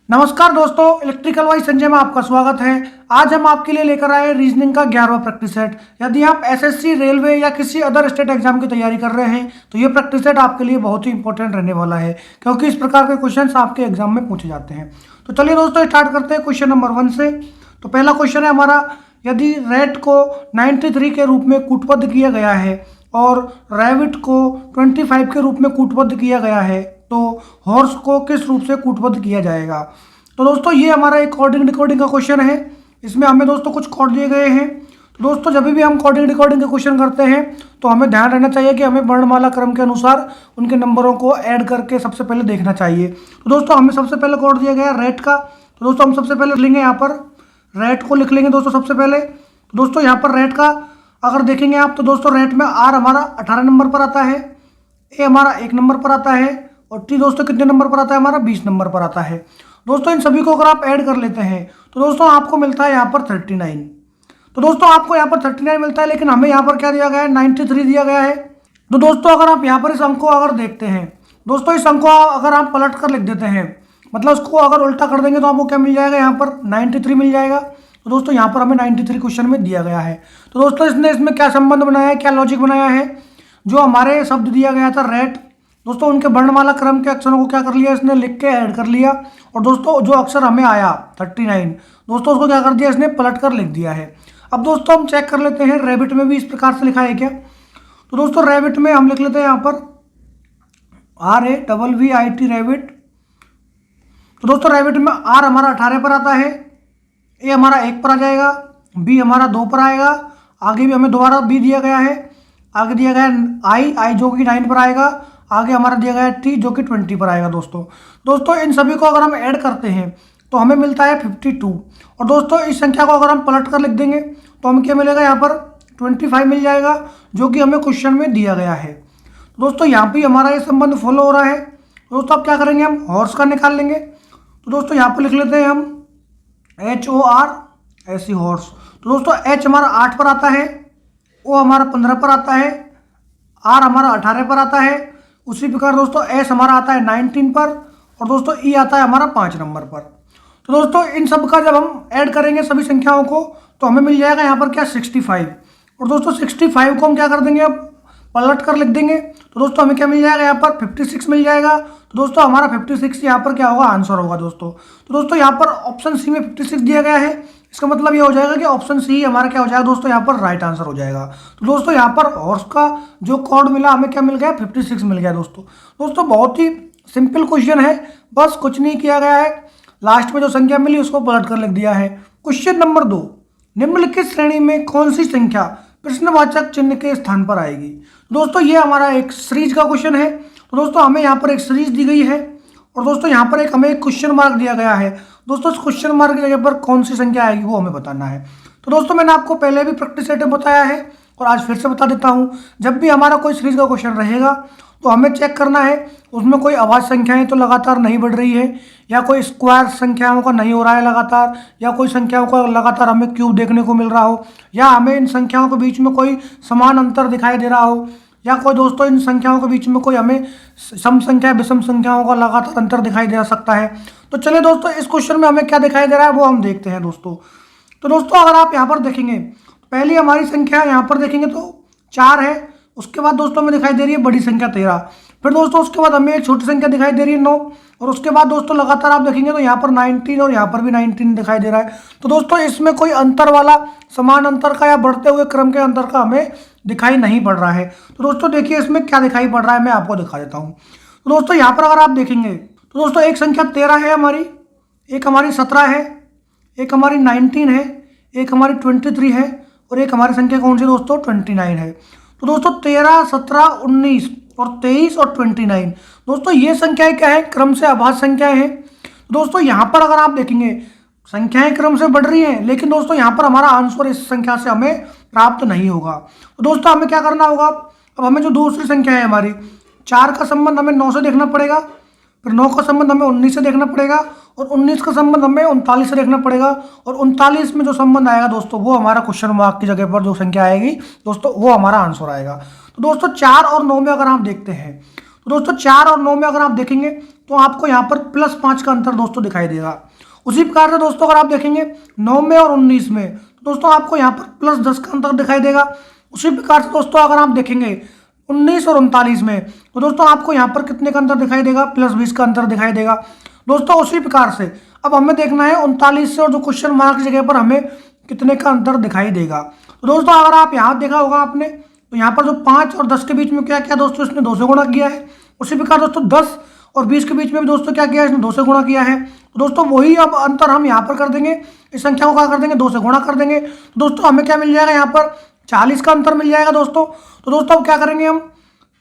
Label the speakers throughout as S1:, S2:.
S1: नमस्कार दोस्तों, electrical wise Sanjay में आपका स्वागत है। आज हम आपके लिए लेकर आए रीजनिंग का 11वां प्रैक्टिस सेट। यदि आप एसएससी, रेलवे या किसी अदर स्टेट एग्जाम की तैयारी कर रहे हैं तो ये प्रैक्टिस सेट आपके लिए बहुत ही इंपॉर्टेंट रहने वाला है, क्योंकि इस प्रकार के क्वेश्चंस आपके एग्जाम में पूछे जाते हैं। तो चलिए दोस्तों, स्टार्ट करते हैं क्वेश्चन नंबर 1 से। तो पहला क्वेश्चन है हमारा, यदि रेट को 93 के रूप में कूटबद्ध किया गया है और रैबिट को 25 के रूप में कूटबद्ध किया गया है, तो हॉर्स को किस रूप से कूटबद्ध किया जाएगा। तो दोस्तों ये हमारा एक कोडिंग डिकोडिंग का क्वेश्चन है। इसमें हमें दोस्तों कुछ कोड दिए गए हैं। तो दोस्तों जब भी हम कोडिंग डिकोडिंग के क्वेश्चन करते हैं तो हमें ध्यान रखना चाहिए कि हमें वर्णमाला क्रम के अनुसार उनके नंबरों को ऐड करके सबसे पहले देखना चाहिए। तो दोस्तों हमें सबसे पहले कोड दिया गया रेट का। तो दोस्तों हम सबसे पहले लिख लेंगे, यहाँ पर रेट को लिख लेंगे दोस्तों सबसे पहले। तो दोस्तों यहाँ पर रेट का अगर देखेंगे आप तो दोस्तों रेट में आर हमारा 18 नंबर पर आता है, ए हमारा 1 नंबर पर आता है और टी दोस्तों कितने नंबर पर आता है, हमारा 20 नंबर पर आता है। दोस्तों इन सभी को अगर आप ऐड कर लेते हैं तो दोस्तों आपको मिलता है यहाँ पर 39। तो दोस्तों आपको यहाँ पर 39 मिलता है, लेकिन हमें यहाँ पर क्या दिया गया है, 93 दिया गया है। तो दोस्तों अगर आप यहाँ पर इस अंक को अगर देखते हैं, दोस्तों इस अंक को अगर आप पलट कर लिख देते हैं, मतलब उसको अगर उल्टा कर देंगे तो आपको क्या मिल जाएगा, यहाँ पर 93 मिल जाएगा। तो दोस्तों यहाँ पर हमें 93 क्वेश्चन में दिया गया है। तो दोस्तों इसने इसमें क्या संबंध बनाया है, क्या लॉजिक बनाया है, जो हमारे शब्द दिया गया था रेट, दोस्तों उनके वर्णमाला क्रम के अक्षरों को क्या कर लिया, इसने लिख के ऐड कर लिया। और दोस्तों जो अक्षर हमें आया 39, दोस्तों उसको क्या कर दिया, इसने पलट कर लिख दिया है। अब दोस्तों हम चेक कर लेते हैं रैबिट में भी इस प्रकार से लिखा है क्या। तो दोस्तों रैबिट में हम लिख लेते हैं यहाँ पर RAVVIT रैबिट। तो दोस्तों रैबिट में आर हमारा 18 पर आता है, ए हमारा 1 पर आ जाएगा, बी हमारा 2 पर आएगा, आगे भी हमें दोबारा बी दिया गया है, आगे दिया गया है आई जो कि 9 पर आएगा, आगे हमारा दिया गया है टी जो कि 20 पर आएगा। दोस्तों इन सभी को अगर हम ऐड करते हैं तो हमें मिलता है 52। और दोस्तों इस संख्या को अगर हम पलट कर लिख देंगे तो हमें क्या मिलेगा, यहाँ पर 25 मिल जाएगा, जो कि हमें क्वेश्चन में दिया गया है। दोस्तों यहाँ पे हमारा ये संबंध फॉलो हो रहा है। दोस्तों अब क्या करेंगे, हम हॉर्स का निकाल लेंगे। तो दोस्तों यहाँ पर लिख लेते हैं हम HOR ऐसी हॉर्स। तो दोस्तों H हमारा 8 पर आता है, O हमारा 15 पर आता है, R हमारा 18 पर आता है, उसी प्रकार दोस्तों S हमारा आता है 19 पर और दोस्तों E आता है हमारा 5 नंबर पर। तो दोस्तों इन सब का जब हम ऐड करेंगे सभी संख्याओं को तो हमें मिल जाएगा यहाँ पर क्या 65। और दोस्तों 65 को हम क्या कर देंगे, अब पलट कर लिख देंगे। तो दोस्तों हमें क्या मिल जाएगा, यहाँ पर 56 मिल जाएगा। तो दोस्तों हमारा 56 यहाँ पर क्या होगा, आंसर होगा दोस्तों। तो दोस्तों यहाँ पर ऑप्शन सी में 56 दिया गया है, इसका मतलब ये हो जाएगा कि ऑप्शन सी हमारा क्या हो जाएगा दोस्तों, यहाँ पर राइट आंसर हो जाएगा। तो दोस्तों यहाँ पर हॉर्स का जो कोड मिला हमें क्या मिल गया, 56 मिल गया दोस्तों बहुत ही सिंपल क्वेश्चन है, बस कुछ नहीं किया गया है, लास्ट में जो संख्या मिली उसको पलट कर लिख दिया है। क्वेश्चन नंबर 2, निम्नलिखित श्रेणी में कौन सी संख्या प्रश्नवाचक चिन्ह के स्थान पर आएगी। दोस्तों ये हमारा एक सीरीज का क्वेश्चन है। तो दोस्तों हमें यहाँ पर एक सीरीज दी गई है और दोस्तों यहाँ पर हमें एक क्वेश्चन मार्क दिया गया है। दोस्तों उस क्वेश्चन मार्क की जगह पर कौन सी संख्या आएगी वो हमें बताना है। तो दोस्तों मैंने आपको पहले भी प्रैक्टिस सेट में बताया है और आज फिर से बता देता हूँ, जब भी हमारा कोई सीरीज का क्वेश्चन रहेगा तो हमें चेक करना है उसमें कोई अभाज्य संख्याएं तो लगातार नहीं बढ़ रही है, या कोई स्क्वायर संख्याओं का नहीं हो रहा है लगातार, या कोई संख्याओं का लगातार हमें क्यूब देखने को मिल रहा हो, या हमें इन संख्याओं के बीच में कोई समान अंतर दिखाई दे रहा हो, या कोई दोस्तों इन संख्याओं के बीच में कोई हमें सम संख्या विषम संख्याओं का लगातार अंतर दिखाई दे सकता है। तो चलिए दोस्तों इस क्वेश्चन में हमें क्या दिखाई दे रहा है वो हम देखते हैं दोस्तों। तो दोस्तों अगर आप यहाँ पर देखेंगे, पहली हमारी संख्या यहाँ पर देखेंगे तो 4 है, उसके बाद दोस्तों हमें दिखाई दे रही है बड़ी संख्या 13, फिर दोस्तों उसके बाद हमें एक छोटी संख्या दिखाई दे रही है 9, और उसके बाद दोस्तों लगातार आप देखेंगे तो यहाँ पर 19 और यहाँ पर भी 19 दिखाई दे रहा है। तो दोस्तों इसमें कोई अंतर वाला समान अंतर का या बढ़ते हुए क्रम के अंतर का हमें दिखाई नहीं पड़ रहा है। तो दोस्तों देखिए इसमें क्या दिखाई पड़ रहा है, मैं आपको दिखा देता हूँ। तो दोस्तों यहाँ पर अगर आप देखेंगे तो दोस्तों एक संख्या 13 है हमारी, एक हमारी 17 है, एक हमारी 19 है, एक हमारी 23 है और एक हमारी संख्या कौन सी दोस्तों 29 है। तो दोस्तों 13, 17, 19 और 23 और 29 दोस्तों ये संख्याएं क्या है, क्रम से अभाज्य संख्याएं हैं। दोस्तों यहाँ पर अगर आप देखेंगे संख्याएं क्रम से बढ़ रही हैं, लेकिन दोस्तों यहाँ पर हमारा आंसर इस संख्या से हमें प्राप्त नहीं होगा। तो दोस्तों हमें क्या करना होगा, अब हमें जो दूसरी संख्या है हमारी 4 का संबंध हमें 9 से देखना पड़ेगा, फिर 9 का संबंध हमें 19 से देखना पड़ेगा और 19 का संबंध हमें 39 से देखना पड़ेगा, और 39 में जो संबंध आएगा दोस्तों वो हमारा क्वेश्चन मार्क की जगह पर जो संख्या आएगी दोस्तों वो हमारा आंसर आएगा। तो दोस्तों 4 और 9 में अगर आप देखते हैं तो दोस्तों 4 और 9 में अगर आप देखेंगे तो आपको यहाँ पर +5 का अंतर दोस्तों दिखाई देगा। उसी प्रकार से दोस्तों अगर आप देखेंगे 9 में और 19 में, तो दोस्तों आपको यहाँ पर +10 का अंतर दिखाई देगा। उसी प्रकार से दोस्तों अगर आप देखेंगे 19 और 39 में, तो दोस्तों आपको यहाँ पर कितने का अंतर दिखाई देगा, +20 का अंतर दिखाई देगा। दोस्तों उसी प्रकार से अब हमें देखना है 39 से और जो क्वेश्चन मार्क की जगह पर हमें कितने का अंतर दिखाई देगा। तो दोस्तों अगर आप यहाँ देखा होगा आपने, तो यहाँ पर जो 5 और 10 के बीच में क्या किया दोस्तों, इसने 2 से गुणा किया है। उसी प्रकार दोस्तों 10 और 20 के बीच में भी दोस्तों क्या किया है, इसने 2 से गुणा किया है। तो दोस्तों वही अब अंतर हम यहाँ पर कर देंगे, इस संख्या को क्या कर देंगे, 2 से गुणा कर देंगे। तो दोस्तों हमें क्या मिल जाएगा, यहाँ पर 40 का अंतर मिल जाएगा दोस्तों। तो दोस्तों अब क्या करेंगे हम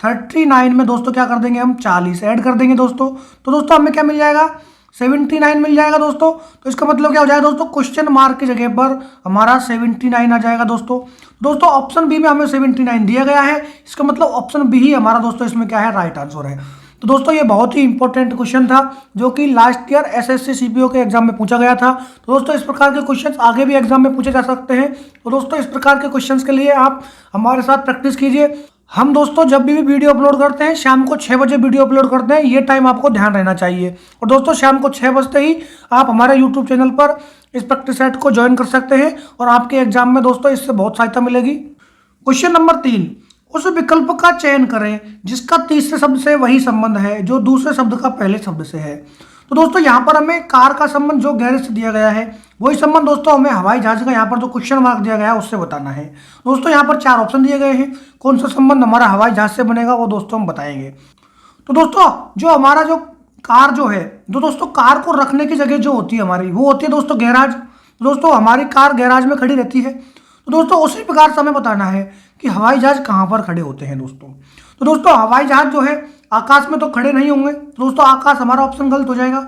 S1: 39 में दोस्तों क्या कर देंगे, हम 40 ऐड कर देंगे दोस्तों। तो दोस्तों हमें क्या मिल जाएगा, 79 मिल जाएगा दोस्तों। तो इसका मतलब क्या हो जाएगा दोस्तों, क्वेश्चन मार्क की जगह पर हमारा 79 आ जाएगा दोस्तों। दोस्तों ऑप्शन बी में हमें 79 दिया गया है, इसका मतलब ऑप्शन बी ही हमारा दोस्तों इसमें क्या है, राइट आंसर है। तो दोस्तों ये बहुत ही इंपॉर्टेंट क्वेश्चन था जो कि लास्ट ईयर एसएससी सीपीओ के एग्जाम में पूछा गया था। तो दोस्तों इस प्रकार के क्वेश्चंस आगे भी एग्जाम में पूछे जा सकते हैं। तो दोस्तों इस प्रकार के क्वेश्चंस के लिए आप हमारे साथ प्रैक्टिस कीजिए। हम दोस्तों जब भी वीडियो अपलोड करते हैं शाम को 6 बजे वीडियो अपलोड करते हैं, ये टाइम आपको ध्यान रहना चाहिए। और दोस्तों शाम को 6 बजते ही आप हमारे यूट्यूब चैनल पर इस प्रैक्टिस सेट को ज्वाइन कर सकते हैं और आपके एग्जाम में दोस्तों इससे बहुत सहायता मिलेगी। क्वेश्चन नंबर 3, उस विकल्प का चयन करें जिसका तीसरे शब्द से वही संबंध है जो दूसरे शब्द का पहले शब्द से है। तो दोस्तों यहाँ पर हमें कार का संबंध जो गैरेज से दिया गया है वही संबंध दोस्तों हमें हवाई जहाज का यहाँ पर जो क्वेश्चन मार्क दिया गया है उससे बताना है। दोस्तों यहाँ पर 4 ऑप्शन दिए गए हैं, कौन सा संबंध हमारा हवाई जहाज से बनेगा वो दोस्तों हम बताएंगे। तो दोस्तों जो हमारा जो कार जो है, जो दोस्तों कार को रखने की जगह जो होती है हमारी, वो होती है दोस्तों गैराज। दोस्तों हमारी कार गैराज में खड़ी रहती है। तो दोस्तों उसी प्रकार से हमें बताना है कि हवाई जहाज कहाँ पर खड़े होते हैं दोस्तों। तो दोस्तों हवाई जहाज जो है आकाश में तो खड़े नहीं होंगे, तो दोस्तों आकाश हमारा ऑप्शन गलत हो जाएगा।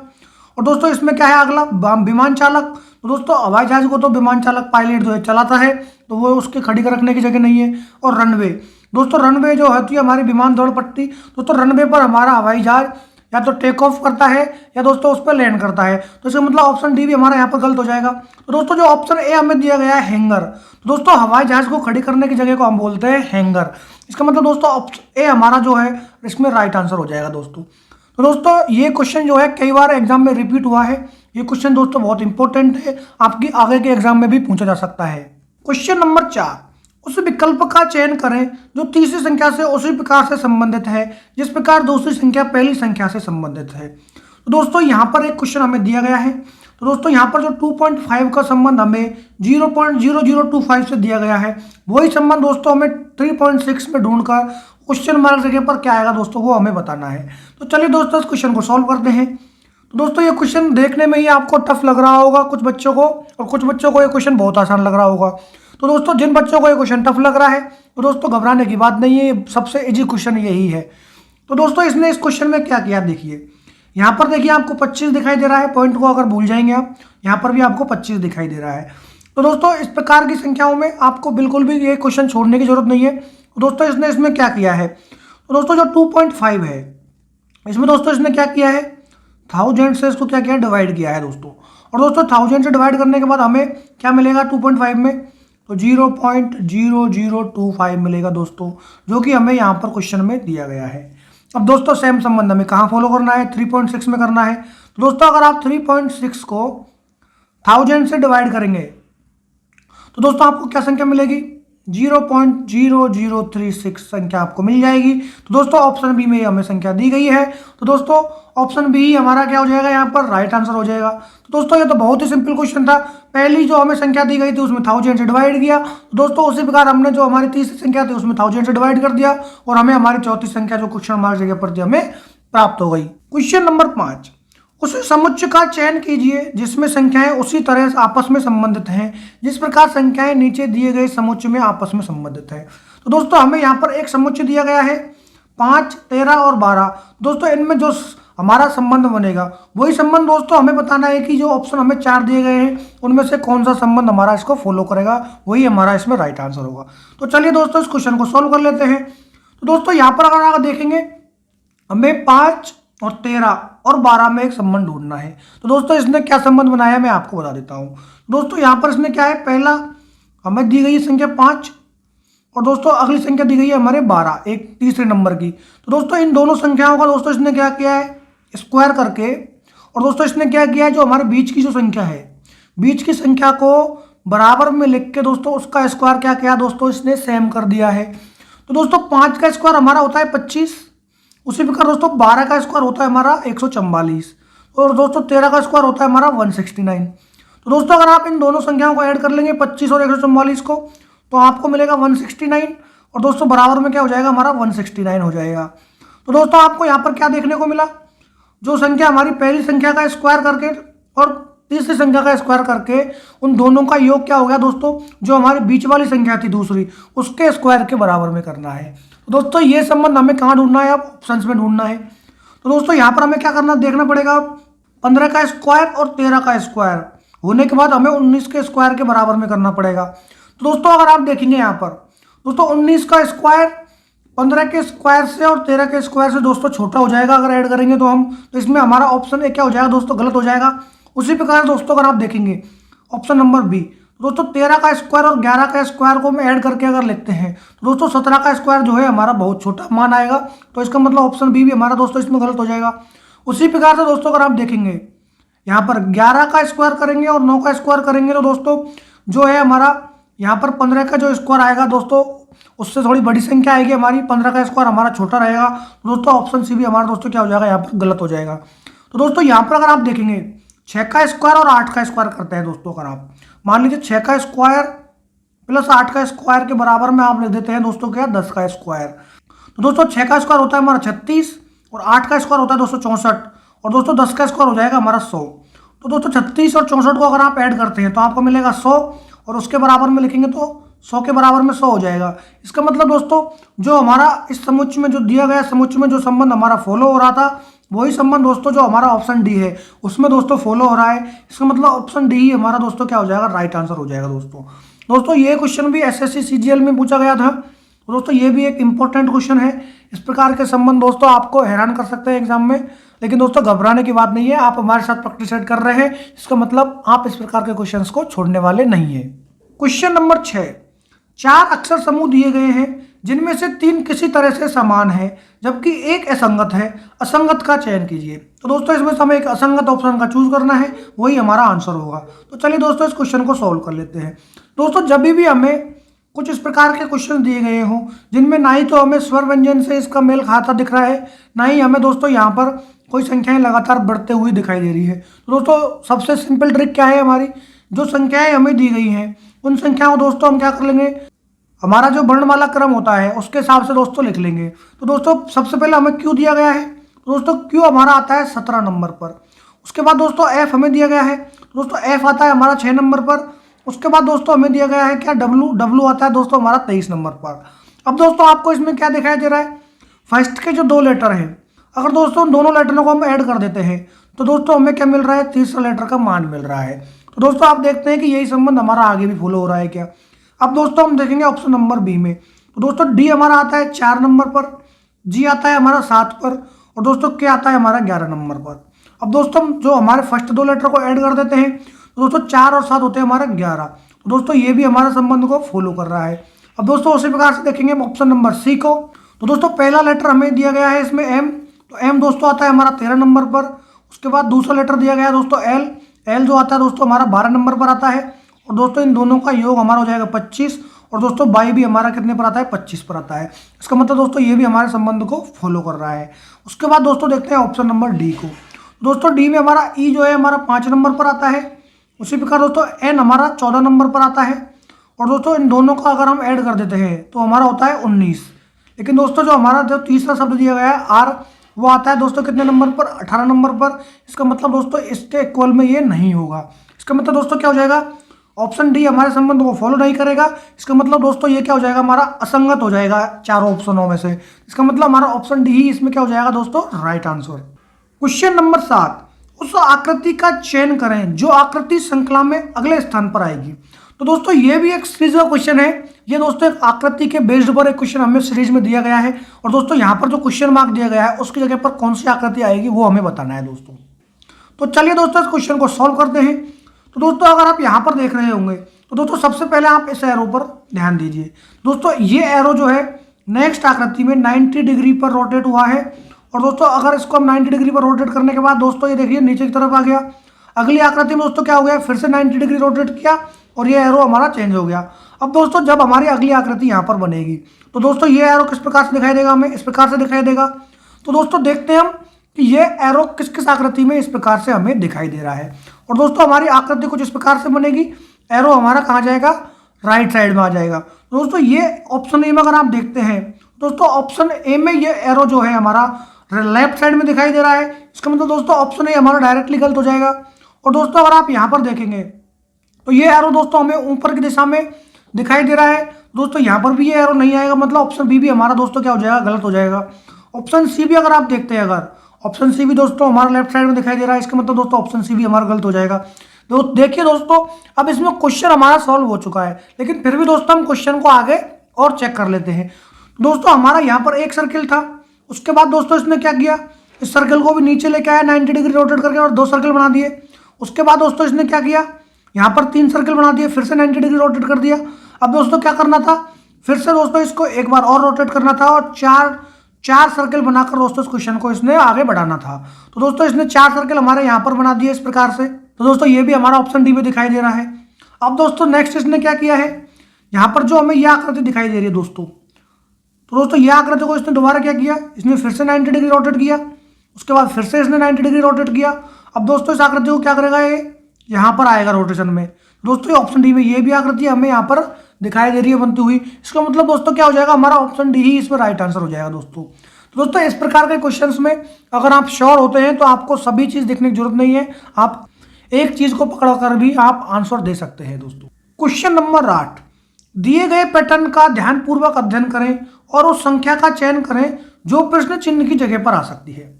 S1: और दोस्तों इसमें क्या है अगला, विमान चालक। तो दोस्तों हवाई जहाज को तो विमान चालक पायलट जो है चलाता है, तो वो उसके खड़ी कर रखने की जगह नहीं है। और रनवे, दोस्तों रनवे जो होती है हमारी विमान दौड़ पट्टी, दोस्तों रनवे पर हमारा हवाई जहाज या तो टेक ऑफ करता है या दोस्तों उस पर लैंड करता है। तो इसका मतलब ऑप्शन डी भी हमारा यहाँ पर गलत हो जाएगा। तो दोस्तों जो ऑप्शन ए हमें दिया गया है हैंगर, तो दोस्तों हवाई जहाज को खड़ी करने की जगह को हम बोलते हैं हैंगर। इसका मतलब दोस्तों ऑप्शन ए हमारा जो है इसमें राइट आंसर हो जाएगा दोस्तों। तो दोस्तों ये क्वेश्चन जो है कई बार एग्जाम में रिपीट हुआ है। ये क्वेश्चन दोस्तों बहुत इंपॉर्टेंट है, आपकी आगे के एग्जाम में भी पूछा जा सकता है। क्वेश्चन नंबर 4, उस विकल्प का चयन करें जो तीसरी संख्या से उसी प्रकार से संबंधित है जिस प्रकार दूसरी संख्या पहली संख्या से संबंधित है। तो दोस्तों यहाँ पर एक क्वेश्चन हमें दिया गया है। तो दोस्तों यहाँ पर जो 2.5 का संबंध हमें 0.0025 से दिया गया है, वही संबंध दोस्तों हमें 3.6 में ढूंढकर क्वेश्चन मार्क जगह पर क्या आएगा दोस्तों वो हमें बताना है। तो चलिए दोस्तों इस क्वेश्चन को सॉल्व करते हैं। तो दोस्तों ये क्वेश्चन देखने में ही आपको टफ लग रहा होगा कुछ बच्चों को, और कुछ बच्चों को ये क्वेश्चन बहुत आसान लग रहा होगा। तो दोस्तों जिन बच्चों को ये क्वेश्चन टफ लग रहा है तो दोस्तों घबराने की बात नहीं है, सबसे इजी क्वेश्चन यही है। तो दोस्तों इसने इस क्वेश्चन में क्या किया देखिए, यहाँ पर देखिए आपको 25 दिखाई दे रहा है, पॉइंट को अगर भूल जाएंगे आप, यहाँ पर भी आपको 25 दिखाई दे रहा है। तो दोस्तों इस प्रकार की संख्याओं में आपको बिल्कुल भी ये क्वेश्चन छोड़ने की जरूरत नहीं है। तो दोस्तों इसने इसमें क्या किया है, तो दोस्तों जो 2.5 है इसमें दोस्तों इसने क्या किया है, 1000 से इसको क्या किया है, डिवाइड किया है दोस्तों। और दोस्तों 1000 से डिवाइड करने के बाद हमें क्या मिलेगा 2.5 में, तो 0.0025 मिलेगा दोस्तों, जो कि हमें यहाँ पर क्वेश्चन में दिया गया है। अब दोस्तों सेम संबंध हमें कहाँ फॉलो करना है, 3.6 में करना है। तो दोस्तों अगर आप 3.6 को 1000 से डिवाइड करेंगे तो दोस्तों आपको क्या संख्या मिलेगी, 0.0036 संख्या आपको मिल जाएगी। तो दोस्तों ऑप्शन बी में हमें संख्या दी गई है, तो दोस्तों ऑप्शन बी हमारा क्या हो जाएगा, यहाँ पर राइट आंसर हो जाएगा। तो दोस्तों ये तो बहुत ही सिंपल क्वेश्चन था, पहली जो हमें संख्या दी गई थी उसमें 1000 से डिवाइड किया। तो दोस्तों उसी प्रकार हमने जो हमारी तीसरी संख्या थी उसमें 1000 से डिवाइड कर दिया और हमें हमारी चौथी संख्या जो क्वेश्चन मार्क जगह पर थी हमें प्राप्त हो गई। क्वेश्चन नंबर 5, उस समुच्चय का चयन कीजिए जिसमें संख्याएं उसी तरह से आपस में संबंधित हैं जिस प्रकार संख्याएं नीचे दिए गए समुच्चय में आपस में संबंधित है। तो दोस्तों हमें यहाँ पर एक समुच्चय दिया गया है 5, 13 और 12। दोस्तों इनमें जो हमारा संबंध बनेगा वही संबंध दोस्तों हमें बताना है कि जो ऑप्शन हमें 4 दिए गए हैं उनमें से कौन सा संबंध हमारा इसको फॉलो करेगा, वही हमारा इसमें राइट आंसर होगा। तो चलिए दोस्तों इस क्वेश्चन को सॉल्व कर लेते हैं। तो दोस्तों यहाँ पर अगर आप देखेंगे हमें 5 और 13 और 12 में एक संबंध ढूंढना है। तो दोस्तों इसने क्या संबंध बनाया है मैं आपको बता देता हूँ। दोस्तों यहाँ पर इसने क्या है, पहला हमें दी गई है संख्या 5 और दोस्तों अगली संख्या दी गई है हमारे 12, एक तीसरे नंबर की। तो दोस्तों इन दोनों संख्याओं का दोस्तों इसने क्या किया है, स्क्वायर करके, और दोस्तों इसने क्या किया है, जो हमारे बीच की जो संख्या है, बीच की संख्या को बराबर में लिख के दोस्तों उसका स्क्वायर क्या किया दोस्तों, इसने सेम कर दिया है। तो दोस्तों 5 का स्क्वायर हमारा होता है 25, उसी प्रकार दोस्तों 12 का स्क्वायर होता है हमारा 144, और दोस्तों 13 का स्क्वायर होता है हमारा 169। तो दोस्तों अगर आप इन दोनों संख्याओं को ऐड कर लेंगे 25 और 144 को, तो आपको मिलेगा 169, और दोस्तों बराबर में क्या हो जाएगा हमारा 169 हो जाएगा। तो दोस्तों आपको यहाँ पर क्या देखने को मिला, जो संख्या हमारी पहली संख्या का स्क्वायर करके और तीसरी संख्या का स्क्वायर करके उन दोनों का योग क्या हो गया दोस्तों, जो हमारी बीच वाली संख्या थी दूसरी, उसके स्क्वायर के बराबर में करना है। तो दोस्तों ये संबंध हमें कहाँ ढूंढना है, अब ऑप्शंस में ढूंढना है। तो दोस्तों यहाँ पर हमें क्या करना, देखना पड़ेगा 15 का स्क्वायर और 13 का स्क्वायर होने के बाद हमें 19 के स्क्वायर के बराबर में करना पड़ेगा। तो दोस्तों अगर आप देखेंगे यहाँ पर दोस्तों 19 का स्क्वायर 15 के स्क्वायर से और 13 के स्क्वायर से दोस्तों छोटा हो जाएगा अगर ऐड करेंगे तो हम, तो इसमें हमारा ऑप्शन ए क्या हो जाएगा दोस्तों, गलत हो जाएगा। उसी प्रकार दोस्तों अगर आप देखेंगे ऑप्शन नंबर बी, दोस्तों 13 का स्क्वायर और 11 का स्क्वायर को हम ऐड करके अगर लिखते हैं तो दोस्तों 17 का स्क्वायर जो है हमारा बहुत छोटा मान आएगा, तो इसका मतलब ऑप्शन बी भी हमारा दोस्तों इसमें गलत हो जाएगा। उसी प्रकार से दोस्तों अगर आप देखेंगे यहाँ पर 11 का स्क्वायर करेंगे और 9 का स्क्वायर करेंगे तो दोस्तों जो है हमारा यहाँ पर 15 का जो स्क्वायर आएगा दोस्तों उससे थोड़ी बड़ी संख्या आएगी हमारी, 15 का स्क्वायर हमारा छोटा रहेगा। तो दोस्तों ऑप्शन सी भी हमारा दोस्तों क्या हो जाएगा, यहाँ पर गलत हो जाएगा। तो दोस्तों यहाँ पर अगर आप देखेंगे 6 का स्क्वायर और 8 का स्क्वायर करते हैं दोस्तों, अगर आप मान लीजिए 6 का स्क्वायर प्लस 8 का स्क्वायर के बराबर में आप लिख देते हैं दोस्तों क्या, 10 का स्क्वायर। तो दोस्तों 6 का स्क्वायर होता है हमारा 36 और 8 का स्क्वायर होता है दोस्तों 64, और दोस्तों 10 का स्क्वायर हो जाएगा हमारा 100। तो दोस्तों 36 और 64 को अगर आप ऐड करते हैं तो आपको मिलेगा 100, और उसके बराबर में लिखेंगे तो 100 के बराबर में 100 हो जाएगा। इसका मतलब दोस्तों जो हमारा इस समुच्चय में जो दिया गया समुच्चय में जो संबंध हमारा फॉलो हो रहा था वही संबंध दोस्तों जो हमारा ऑप्शन डी है उसमें दोस्तों फॉलो हो रहा है। इसका मतलब ऑप्शन डी ही हमारा दोस्तों क्या हो जाएगा, राइट आंसर हो जाएगा दोस्तों ये क्वेश्चन भी एसएससी सीजीएल में पूछा गया था, तो दोस्तों ये भी एक इंपॉर्टेंट क्वेश्चन है। इस प्रकार के संबंध दोस्तों आपको हैरान कर सकते हैं एग्जाम में, लेकिन दोस्तों घबराने की बात नहीं है, आप हमारे साथ प्रैक्टिस कर रहे हैं, इसका मतलब आप इस प्रकार के क्वेश्चंस को छोड़ने वाले नहीं है। क्वेश्चन नंबर 6, 4 अक्षर समूह दिए गए हैं जिनमें से 3 किसी तरह से समान है जबकि एक असंगत है, असंगत का चयन कीजिए। तो दोस्तों इसमें से हमें एक असंगत ऑप्शन का चूज करना है, वही हमारा आंसर होगा। तो चलिए दोस्तों इस क्वेश्चन को सॉल्व कर लेते हैं। दोस्तों जब भी हमें कुछ इस प्रकार के क्वेश्चन दिए गए हों जिनमें ना ही तो हमें स्वर व्यंजन से इसका मेल खाता दिख रहा है, ना ही हमें दोस्तों यहाँ पर कोई संख्याएं लगातार बढ़ते हुए दिखाई दे रही है, तो दोस्तों सबसे सिंपल ट्रिक क्या है, हमारी जो संख्याएं हमें दी गई हैं उन संख्याओं को दोस्तों हम क्या कर लेंगे, हमारा जो वर्णमाला क्रम होता है उसके हिसाब से दोस्तों लिख लेंगे। तो दोस्तों सबसे पहले हमें क्यू दिया गया है, तो दोस्तों क्यू हमारा आता है 17 नंबर पर। उसके बाद दोस्तों एफ हमें दिया गया है, तो दोस्तों एफ आता है हमारा 6 नंबर पर। उसके बाद दोस्तों हमें दिया गया है क्या, डब्लू, डब्लू आता है दोस्तों हमारा 23 नंबर पर। अब दोस्तों आपको इसमें क्या दिखाई दे रहा है, फर्स्ट के जो 2 लेटर हैं अगर दोस्तों उन दोनों लेटरों को हम ऐड कर देते हैं तो दोस्तों हमें क्या मिल रहा है, तीसरा लेटर का मान मिल रहा है। तो दोस्तों आप देखते हैं कि यही संबंध हमारा आगे भी फॉलो हो रहा है क्या। अब दोस्तों हम देखेंगे ऑप्शन नंबर बी में, तो दोस्तों डी हमारा आता है 4 नंबर पर, जी आता है हमारा 7 पर, और दोस्तों के आता है हमारा 11 नंबर पर। अब दोस्तों हम जो हमारे फर्स्ट 2 लेटर को ऐड कर देते हैं तो दोस्तों 4 और 7 होते हैं हमारा 11। तो दोस्तों ये भी हमारा संबंध को फॉलो कर रहा है। अब दोस्तों उसी प्रकार से देखेंगे ऑप्शन नंबर सी को, तो दोस्तों पहला लेटर हमें दिया गया है इसमें एम, तो एम दोस्तों आता है हमारा 13 नंबर पर। उसके बाद दूसरा लेटर दिया गया है दोस्तों एल, एल जो आता है दोस्तों हमारा 12 नंबर पर आता है, और दोस्तों इन दोनों का योग हमारा हो जाएगा 25, और दोस्तों बाई भी हमारा कितने पर आता है, 25 पर आता है। इसका मतलब दोस्तों ये भी हमारे संबंध को फॉलो कर रहा है। उसके बाद दोस्तों देखते हैं ऑप्शन नंबर डी को, दोस्तों डी में हमारा ई जो है हमारा 5 नंबर पर आता है। उसी प्रकार दोस्तों एन हमारा 14 नंबर पर आता है, और दोस्तों इन दोनों का अगर हम ऐड कर देते हैं तो हमारा होता है 19। लेकिन दोस्तों जो हमारा जो तीसरा शब्द दिया गया है आर, वो आता है दोस्तों कितने नंबर पर, 18 नंबर पर। इसका मतलब दोस्तों इसके इक्वल में ये नहीं होगा। इसका मतलब दोस्तों क्या हो जाएगा, ऑप्शन डी हमारे संबंध को फॉलो नहीं करेगा। इसका मतलब दोस्तों ये क्या हो जाएगा, हमारा असंगत हो जाएगा चारों ऑप्शनों में से। इसका मतलब हमारा ऑप्शन डी ही इसमें क्या हो जाएगा दोस्तों, राइट आंसर। क्वेश्चन नंबर 7, उस आकृति का चयन करें जो आकृति श्रृंखला में अगले स्थान पर आएगी। तो दोस्तों ये भी एक सीरीज का क्वेश्चन है। ये दोस्तों एक आकृति के बेस्ड पर एक क्वेश्चन हमें सीरीज में दिया गया है, और दोस्तों यहाँ पर जो क्वेश्चन मार्क दिया गया है उसकी जगह पर कौन सी आकृति आएगी वो हमें बताना है दोस्तों। तो चलिए दोस्तों इस क्वेश्चन को सॉल्व करते हैं। तो दोस्तों अगर आप यहाँ पर देख रहे होंगे तो दोस्तों सबसे पहले आप इस एरो पर ध्यान दीजिए। दोस्तों ये एरो जो है नेक्स्ट आकृति में 90 डिग्री पर रोटेट हुआ है, और दोस्तों अगर इसको हम 90 डिग्री पर रोटेट करने के बाद दोस्तों ये देखिए नीचे की तरफ आ गया। अगली आकृति में दोस्तों क्या हो गया, फिर से 90 डिग्री रोटेट किया और ये एरो हमारा चेंज हो गया। अब दोस्तों जब हमारी अगली आकृति यहाँ पर बनेगी तो दोस्तों ये एरो किस प्रकार से दिखाई देगा, हमें इस प्रकार से दिखाई देगा। तो दोस्तों देखते हैं हम कि ये एरो किस किस आकृति में इस प्रकार से हमें दिखाई दे रहा है। और दोस्तों हमारी आकृति कुछ इस प्रकार से बनेगी, एरो हमारा कहाँ जाएगा, राइट साइड में आ जाएगा। दोस्तों ये ऑप्शन ए में अगर आप देखते हैं दोस्तों, ऑप्शन ए में ये एरो जो है हमारा लेफ्ट साइड में दिखाई दे रहा है। इसका मतलब दोस्तों ऑप्शन ए हमारा डायरेक्टली गलत हो जाएगा। और दोस्तों अगर आप यहाँ पर देखेंगे तो ये एरो दोस्तों हमें ऊपर की दिशा में दिखाई दे रहा है। दोस्तों यहाँ पर भी ये एरो नहीं आएगा, मतलब ऑप्शन बी भी हमारा दोस्तों क्या हो जाएगा, गलत हो जाएगा। ऑप्शन सी भी अगर आप देखते हैं, अगर ऑप्शन सी भी दोस्तों हमारा लेफ्ट साइड में दिखाई दे रहा है, इसका मतलब दोस्तों ऑप्शन सी भी हमारा गलत हो जाएगा। तो देखिए दोस्तों अब इसमें क्वेश्चन हमारा सॉल्व हो चुका है, लेकिन फिर भी दोस्तों हम क्वेश्चन को आगे और चेक कर लेते हैं। दोस्तों हमारा यहाँ पर एक सर्किल था, उसके बाद दोस्तों इसने क्या किया, इस सर्कल को भी नीचे लेके आया 90 डिग्री रोटेट करके और 2 सर्कल बना दिए। उसके बाद दोस्तों इसने क्या किया, यहाँ पर 3 सर्कल बना दिए, फिर से 90 डिग्री रोटेट कर दिया। अब दोस्तों क्या करना था, फिर से दोस्तों इसको एक बार और रोटेट करना था और चार सर्कल बनाकर दोस्तों इस क्वेश्चन को इसने आगे बढ़ाना था। तो दोस्तों इसने 4 सर्कल हमारे यहाँ पर बना दिए इस प्रकार से। तो दोस्तों ये भी हमारा ऑप्शन डी में दिखाई दे रहा है। अब दोस्तों नेक्स्ट इसने क्या किया है, यहाँ पर जो हमें यह आकृति दिखाई दे रही है दोस्तों, तो दोस्तों यह आकृति को इसने दोबारा क्या किया, इसने फिर से 90 डिग्री रोटेट किया, उसके बाद फिर से इसने 90 डिग्री रोटेट किया। अब दोस्तों इस आकृति को क्या करेगा, ये यहाँ पर आएगा रोटेशन में। दोस्तों ये ऑप्शन डी में ये भी आकृति हमें यहाँ पर दिखाई दे रही है बनती हुई। इसका मतलब दोस्तों क्या हो जाएगा, हमारा ऑप्शन डी ही इसमें राइट आंसर हो जाएगा दोस्तों। तो दोस्तों इस प्रकार के क्वेश्चंस में अगर आप श्योर होते हैं तो आपको सभी चीज़ देखने की जरूरत नहीं है, आप एक चीज़ को पकड़कर भी आप आंसर दे सकते हैं दोस्तों। क्वेश्चन नंबर 8, दिए गए पैटर्न का ध्यानपूर्वक अध्ययन करें और उस संख्या का चयन करें जो प्रश्न चिन्ह की जगह पर आ सकती है।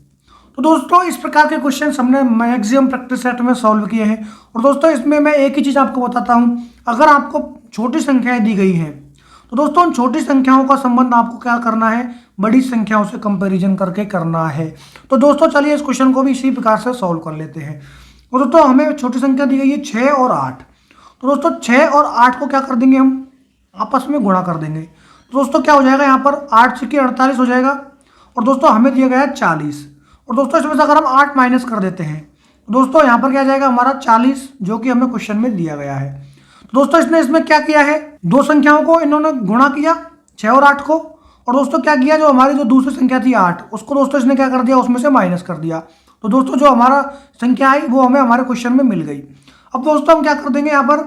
S1: तो दोस्तों इस प्रकार के क्वेश्चन हमने मैक्सिमम प्रैक्टिस सेट में सॉल्व किए हैं। और दोस्तों इसमें मैं एक ही चीज़ आपको बताता हूं, अगर आपको छोटी संख्याएं दी गई हैं तो दोस्तों उन छोटी संख्याओं का संबंध आपको क्या करना है, बड़ी संख्याओं से कंपैरिजन करके करना है। तो दोस्तों चलिए इस क्वेश्चन को भी इसी प्रकार से सॉल्व कर लेते हैं। तो दोस्तों हमें छोटी संख्या दी गई है 6 और 8। तो दोस्तों 6 और 8 को क्या कर देंगे, हम आपस में गुणा कर देंगे। तो दोस्तों क्या हो जाएगा, यहाँ पर 8 से 48 हो जाएगा और दोस्तों हमें दिया गया है 40। और दोस्तों इसमें से अगर हम 8 माइनस कर देते हैं तो दोस्तों यहाँ पर क्या जाएगा हमारा 40, जो कि हमें क्वेश्चन में दिया गया है। तो दोस्तों इसमें क्या किया है, 2 संख्याओं को इन्होंने गुणा किया 6 और 8 को, और दोस्तों क्या किया, जो हमारी जो दूसरी संख्या थी 8 उसको दोस्तों इसने क्या कर दिया, उसमें से माइनस कर दिया। तो दोस्तों जो हमारा संख्या आई वो हमें हमारे क्वेश्चन में मिल गई। अब दोस्तों हम क्या कर देंगे, यहाँ पर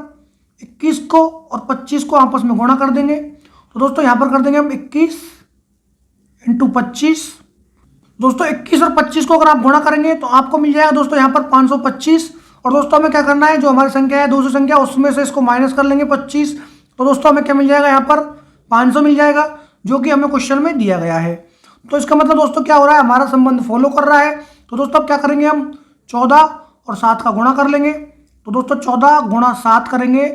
S1: 21 को और 25 को आपस में गुणा कर देंगे। तो दोस्तों यहाँ पर कर देंगे हम 21 × 25। दोस्तों 21 और 25 को अगर आप गुणा करेंगे तो आपको मिल जाएगा दोस्तों यहाँ पर 525। और दोस्तों हमें क्या करना है, जो हमारी संख्या है दूसरी संख्या उसमें से इसको माइनस कर लेंगे 25। तो दोस्तों हमें क्या मिल जाएगा, यहाँ पर 500 मिल जाएगा, जो कि हमें क्वेश्चन में दिया गया है। तो इसका मतलब दोस्तों क्या हो रहा है, हमारा संबंध फॉलो कर रहा है। तो दोस्तों अब क्या करेंगे, हम 14 और 7 का गुणा कर लेंगे। तो दोस्तों 14 × 7 करेंगे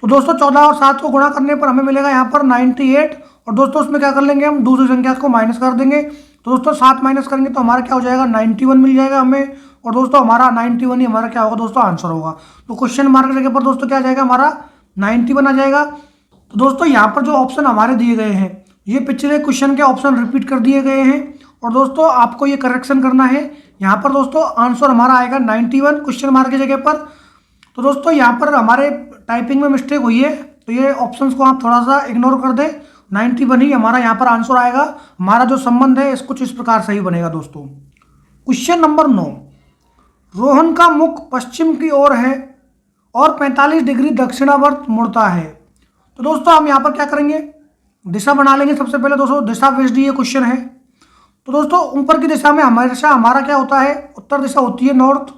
S1: तो दोस्तों 14 और 7 को गुणा करने पर हमें मिलेगा यहाँ पर 98। और दोस्तों उसमें क्या कर लेंगे, हम दूसरी संख्या को माइनस कर देंगे। तो दोस्तों 7 माइनस करेंगे तो हमारा क्या हो जाएगा, 91 मिल जाएगा हमें। और दोस्तों हमारा 91 ही हमारा क्या होगा दोस्तों, आंसर होगा। तो क्वेश्चन मार्क की जगह पर दोस्तों क्या आ जाएगा, हमारा 91 आ जाएगा। तो दोस्तों यहाँ पर जो ऑप्शन हमारे दिए गए हैं ये पिछले क्वेश्चन के ऑप्शन रिपीट कर दिए गए हैं। और दोस्तों आपको ये करेक्शन करना है, यहाँ पर दोस्तों आंसर हमारा आएगा 91 क्वेश्चन मार्क की जगह पर। तो दोस्तों यहाँ पर हमारे टाइपिंग में मिस्टेक हुई है, तो ये ऑप्शंस को आप थोड़ा सा इग्नोर कर दें। 91 ही हमारा यहाँ पर आंसर आएगा। हमारा जो संबंध है इसको इस प्रकार से ही बनेगा दोस्तों। क्वेश्चन नंबर 9, रोहन का मुख पश्चिम की ओर है और 45 डिग्री दक्षिणावर्त मुड़ता है। तो दोस्तों हम यहाँ पर क्या करेंगे, दिशा बना लेंगे। सबसे पहले दोस्तों दिशा बेस्ड ये क्वेश्चन है। तो दोस्तों ऊपर की दिशा में हमेशा हमारा क्या होता है, उत्तर दिशा होती है नॉर्थ,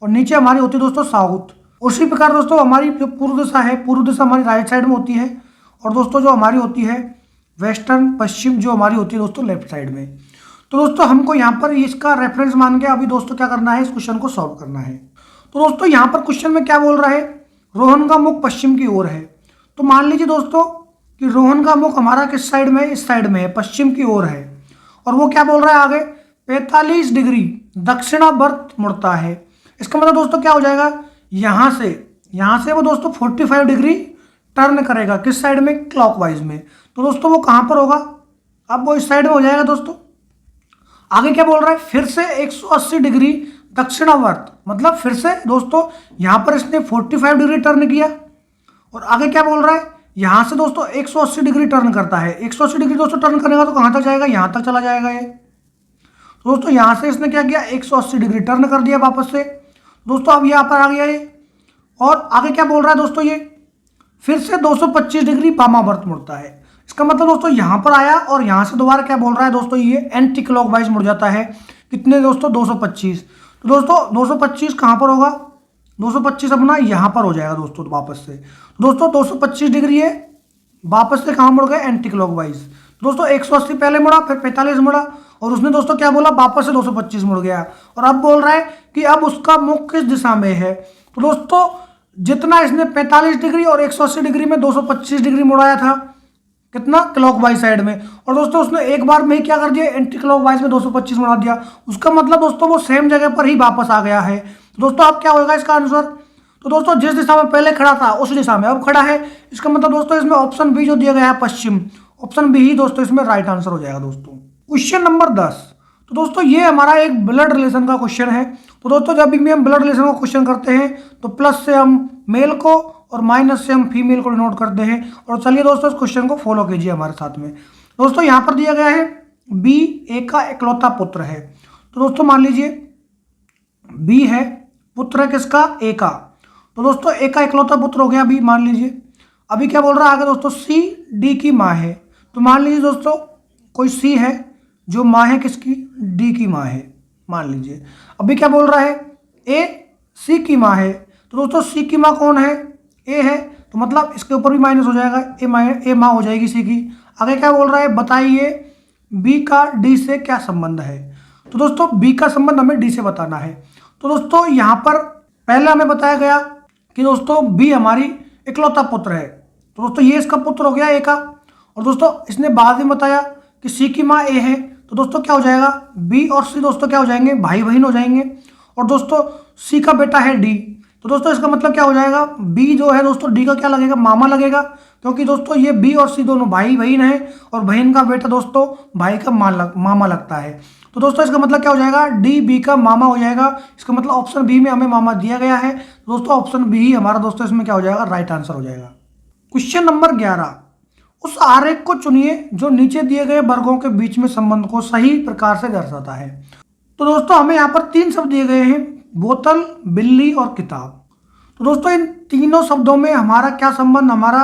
S1: और नीचे हमारी होती है दोस्तों साउथ। उसी प्रकार दोस्तों हमारी जो पूर्व दिशा है, पूर्व दिशा हमारी राइट साइड में होती है, और दोस्तों जो हमारी होती है वेस्टर्न पश्चिम जो हमारी होती है दोस्तों लेफ्ट साइड में। तो दोस्तों हमको यहाँ पर इसका रेफरेंस मान के अभी दोस्तों क्या करना है, इस क्वेश्चन को सॉल्व करना है। तो दोस्तों यहाँ पर क्वेश्चन में क्या बोल रहा है, रोहन का मुख पश्चिम की ओर है। तो मान लीजिए दोस्तों कि रोहन का मुख हमारा किस साइड में है, इस साइड में है, पश्चिम की ओर है। और वो क्या बोल रहा है आगे, 45 डिग्री दक्षिणावर्त मुड़ता है। इसका मतलब दोस्तों क्या हो जाएगा, यहाँ से वो दोस्तों 45 डिग्री टर्न करेगा, किस साइड में, क्लॉकवाइज में। तो दोस्तों वो कहाँ पर होगा, अब वो इस साइड में हो जाएगा दोस्तों। आगे क्या बोल रहा है, फिर से 180 डिग्री दक्षिणावर्त, मतलब फिर से दोस्तों यहाँ पर इसने 45 डिग्री टर्न किया। और आगे क्या बोल रहा है, यहाँ से दोस्तों 180 डिग्री टर्न करता है। 180 डिग्री दोस्तों टर्न करेगा तो कहाँ तक जाएगा, यहाँ तक चला जाएगा ये। तो दोस्तों यहाँ से इसने क्या किया, 180 डिग्री टर्न कर दिया वापस से। दोस्तों अब यहाँ पर आ गया ये। और आगे क्या बोल रहा है दोस्तों, ये फिर से 225 डिग्री वामावर्त मुड़ता है। इसका मतलब दोस्तों यहाँ पर आया और यहाँ से दोबारा क्या बोल रहा है दोस्तों, ये एंटी क्लॉकवाइज मुड़ जाता है। कितने दोस्तों, 225। तो दोस्तों 225 कहाँ पर होगा, 225 अपना यहाँ पर हो जाएगा दोस्तों वापस से। दोस्तों 225 डिग्री है, वापस से कहाँ मुड़ गए, एंटी क्लॉकवाइज। दोस्तों 180 पहले मुड़ा, फिर 45 मुड़ा, और उसने दोस्तों क्या बोला, वापस से 225 मुड़ गया। और अब बोल रहा है कि अब उसका मुख किस दिशा में है। तो दोस्तों जितना इसने 45 डिग्री और 180 डिग्री में 225 डिग्री मुड़ाया था, कितना, क्लॉकवाइज साइड में, और दोस्तों उसने एक बार में ही क्या कर दिया, एंटी क्लॉकवाइज में 225 मुड़ा दिया। उसका मतलब दोस्तों वो सेम जगह पर ही वापस आ गया है। तो दोस्तों अब क्या होगा इसका आंसर, तो दोस्तों जिस दिशा में पहले खड़ा था उस दिशा में अब खड़ा है। इसका मतलब दोस्तों इसमें ऑप्शन बी जो दिया गया है पश्चिम, ऑप्शन बी ही दोस्तों इसमें राइट आंसर हो जाएगा दोस्तों। Question number 10। तो दोस्तों ये हमारा एक ब्लड रिलेशन का क्वेश्चन है। तो दोस्तों जब भी हम ब्लड रिलेशन का क्वेश्चन करते हैं तो प्लस से हम मेल को और माइनस से हम फीमेल को डिनोट करते हैं। और चलिए दोस्तों इस क्वेश्चन को फॉलो कीजिए हमारे साथ में। दोस्तों यहाँ पर दिया गया है बी ए का इकलौता पुत्र है। तो दोस्तों मान लीजिए बी है, पुत्र है किसका, ए का। तो दोस्तों ए का इकलौता पुत्र हो गया बी, मान लीजिए। अभी क्या बोल रहा है आगे दोस्तों, सी डी की माँ है। तो मान लीजिए दोस्तों कोई सी है जो माँ है किसकी, डी की माँ है, मान लीजिए। अभी क्या बोल रहा है, ए सी की माँ है। तो दोस्तों सी की माँ कौन है, ए है, तो मतलब इसके ऊपर भी माइनस हो जाएगा, ए माँ हो जाएगी सी की। आगे क्या बोल रहा है, बताइए बी का डी से क्या संबंध है। तो दोस्तों बी का संबंध हमें डी से बताना है। तो दोस्तों यहाँ पर पहले हमें बताया गया कि दोस्तों बी हमारी इकलौता पुत्र है। तो दोस्तों ये इसका पुत्र हो गया ए का। और दोस्तों इसने बाद में बताया कि सी की माँ ए है। तो दोस्तों क्या हो जाएगा, बी और सी दोस्तों क्या हो जाएंगे, भाई बहन हो जाएंगे। और दोस्तों सी का बेटा है डी। तो दोस्तों इसका मतलब क्या हो जाएगा, बी जो है दोस्तों डी का क्या लगेगा, मामा लगेगा, क्योंकि दोस्तों ये बी और सी दोनों भाई बहन है और बहन का बेटा दोस्तों भाई का मामा लगता है। तो दोस्तों इसका मतलब क्या हो जाएगा, डी बी का मामा हो जाएगा। इसका मतलब ऑप्शन बी में हमें मामा दिया गया है। दोस्तों ऑप्शन बी ही हमारा दोस्तों इसमें क्या हो जाएगा, राइट आंसर हो जाएगा। Question number 11। उस आरेख को चुनिए जो नीचे दिए गए वर्गों के बीच में संबंध को सही प्रकार से दर्शाता है। तो दोस्तों हमें यहाँ पर 3 शब्द दिए गए हैं, बोतल, बिल्ली और किताब। तो दोस्तों इन तीनों शब्दों में हमारा क्या संबंध हमारा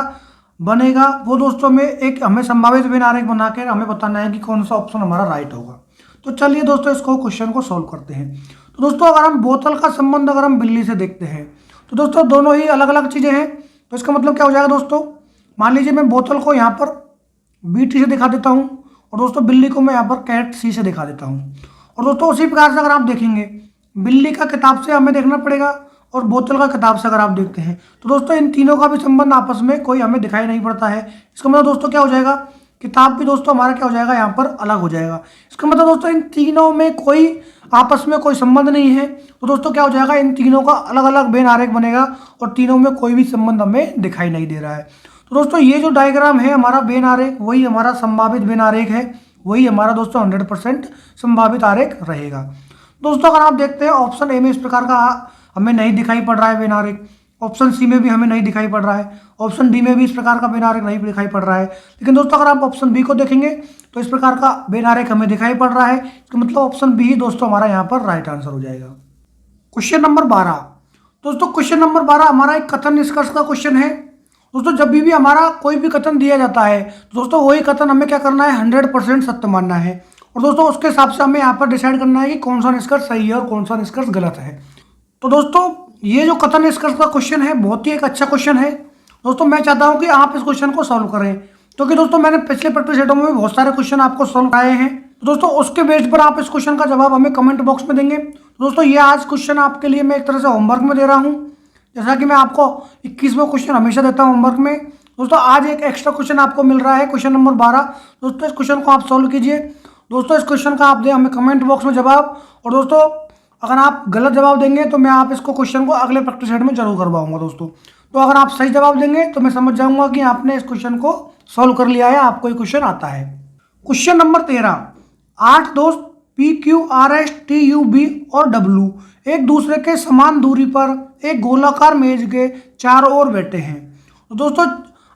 S1: बनेगा, वो दोस्तों में एक हमें संभावित भिन्न आरेख बनाकर हमें बताना है कि कौन सा ऑप्शन हमारा राइट होगा। तो चलिए दोस्तों इसको क्वेश्चन को सॉल्व करते हैं। तो दोस्तों अगर हम बोतल का संबंध अगर हम बिल्ली से देखते हैं तो दोस्तों दोनों ही अलग अलग चीज़ें हैं। तो इसका मतलब क्या हो जाएगा दोस्तों, मान लीजिए मैं बोतल को यहाँ पर बी टी से दिखा देता हूँ और दोस्तों बिल्ली को मैं यहाँ पर कैट सी से दिखा देता हूँ। और दोस्तों उसी प्रकार से अगर आप देखेंगे बिल्ली का किताब से हमें देखना पड़ेगा और बोतल का किताब से अगर आप देखते हैं तो दोस्तों इन तीनों का भी संबंध आपस में कोई हमें दिखाई नहीं पड़ता है। इसका मतलब दोस्तों क्या हो जाएगा, किताब भी दोस्तों हमारा क्या हो जाएगा, यहाँ पर अलग हो जाएगा। इसका मतलब दोस्तों इन तीनों में कोई आपस में कोई संबंध नहीं है। तो दोस्तों क्या हो जाएगा, इन तीनों का अलग अलग भिन्न आरेख बनेगा और तीनों में कोई भी संबंध हमें दिखाई नहीं दे रहा है। तो दोस्तों ये जो डायग्राम है हमारा भिन्न आरेख, वही हमारा संभावित भिन्न आरेख है, वही हमारा दोस्तों 100% संभावित आरेख रहेगा। दोस्तों अगर आप देखते हैं ऑप्शन ए में इस प्रकार का हमें नहीं दिखाई पड़ रहा है भिन्न आरेख, ऑप्शन सी में भी हमें नहीं दिखाई पड़ रहा है, ऑप्शन डी में भी इस प्रकार का भिन्न आरेख नहीं दिखाई पड़ रहा है। लेकिन दोस्तों अगर आप ऑप्शन बी को देखेंगे तो इस प्रकार का भिन्न आरेख हमें दिखाई पड़ रहा है। इसका मतलब ऑप्शन बी ही दोस्तों हमारा यहाँ पर राइट आंसर हो जाएगा। Question number 12। दोस्तों क्वेश्चन नंबर 12 हमारा एक कथन निष्कर्ष का क्वेश्चन है। दोस्तों जब भी हमारा कोई भी कथन दिया जाता है तो दोस्तों वही कथन हमें क्या करना है, 100% सत्य मानना है। और दोस्तों उसके हिसाब से हमें यहाँ पर डिसाइड करना है कि कौन सा निष्कर्ष सही है और कौन सा निष्कर्ष गलत है। तो दोस्तों ये जो कथन निष्कर्ष का क्वेश्चन है बहुत ही एक अच्छा क्वेश्चन है। दोस्तों मैं चाहता हूँ कि आप इस क्वेश्चन को सॉल्व करें, क्योंकि दोस्तों मैंने पिछले प्रैक्टिस सेटों में भी बहुत सारे क्वेश्चन आपको सॉल्व कराए हैं। तो दोस्तों उसके बेस पर आप इस क्वेश्चन का जवाब हमें कमेंट बॉक्स में देंगे। तो दोस्तों ये आज क्वेश्चन आपके लिए मैं एक तरह से होमवर्क में दे रहा हूँ, जैसा कि मैं आपको 21वां क्वेश्चन हमेशा देता हूँ होमवर्क में। दोस्तों आज एक एक्स्ट्रा क्वेश्चन आपको मिल रहा है, क्वेश्चन नंबर 12। दोस्तों इस क्वेश्चन को आप सॉल्व कीजिए। दोस्तों इस क्वेश्चन का आप दें हमें कमेंट बॉक्स में जवाब। और दोस्तों अगर आप गलत जवाब देंगे तो मैं आप इसको क्वेश्चन को अगले प्रैक्टिस सेट में जरूर करवाऊंगा दोस्तों। तो अगर आप सही जवाब देंगे तो मैं समझ जाऊंगा कि आपने इस क्वेश्चन को सॉल्व कर लिया है, आपको ये क्वेश्चन आता है। Question number 13। 8 दोस्त P Q R S T U B और डब्ल्यू एक दूसरे के समान दूरी पर एक गोलाकार मेज के चारों ओर बैठे हैं। तो दोस्तों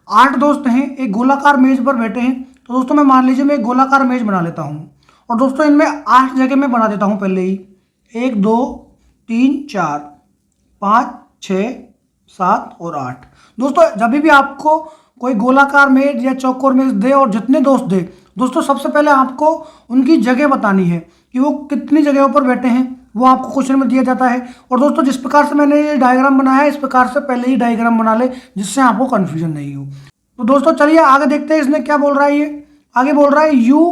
S1: 8 दोस्त हैं, एक गोलाकार मेज पर बैठे हैं। तो दोस्तों मैं मान लीजिए मैं एक गोलाकार मेज बना लेता हूँ और दोस्तों इनमें 8 जगह मैं बना देता हूँ पहले ही। 1 2 3 4 5 6 7 और 8। दोस्तों जब भी आपको कोई गोलाकार मेज या चौकोर मेज दे और जितने दोस्त दे, दोस्तों सबसे पहले आपको उनकी जगह बतानी है कि वो कितनी जगहों पर बैठे हैं, वो आपको क्वेश्चन में दिया जाता है। और दोस्तों जिस प्रकार से मैंने ये डायग्राम बनाया है, इस प्रकार से पहले ही डायग्राम बना ले जिससे आपको कन्फ्यूजन नहीं हो। तो दोस्तों चलिए आगे देखते हैं इसने क्या बोल रहा है। ये आगे बोल रहा है यू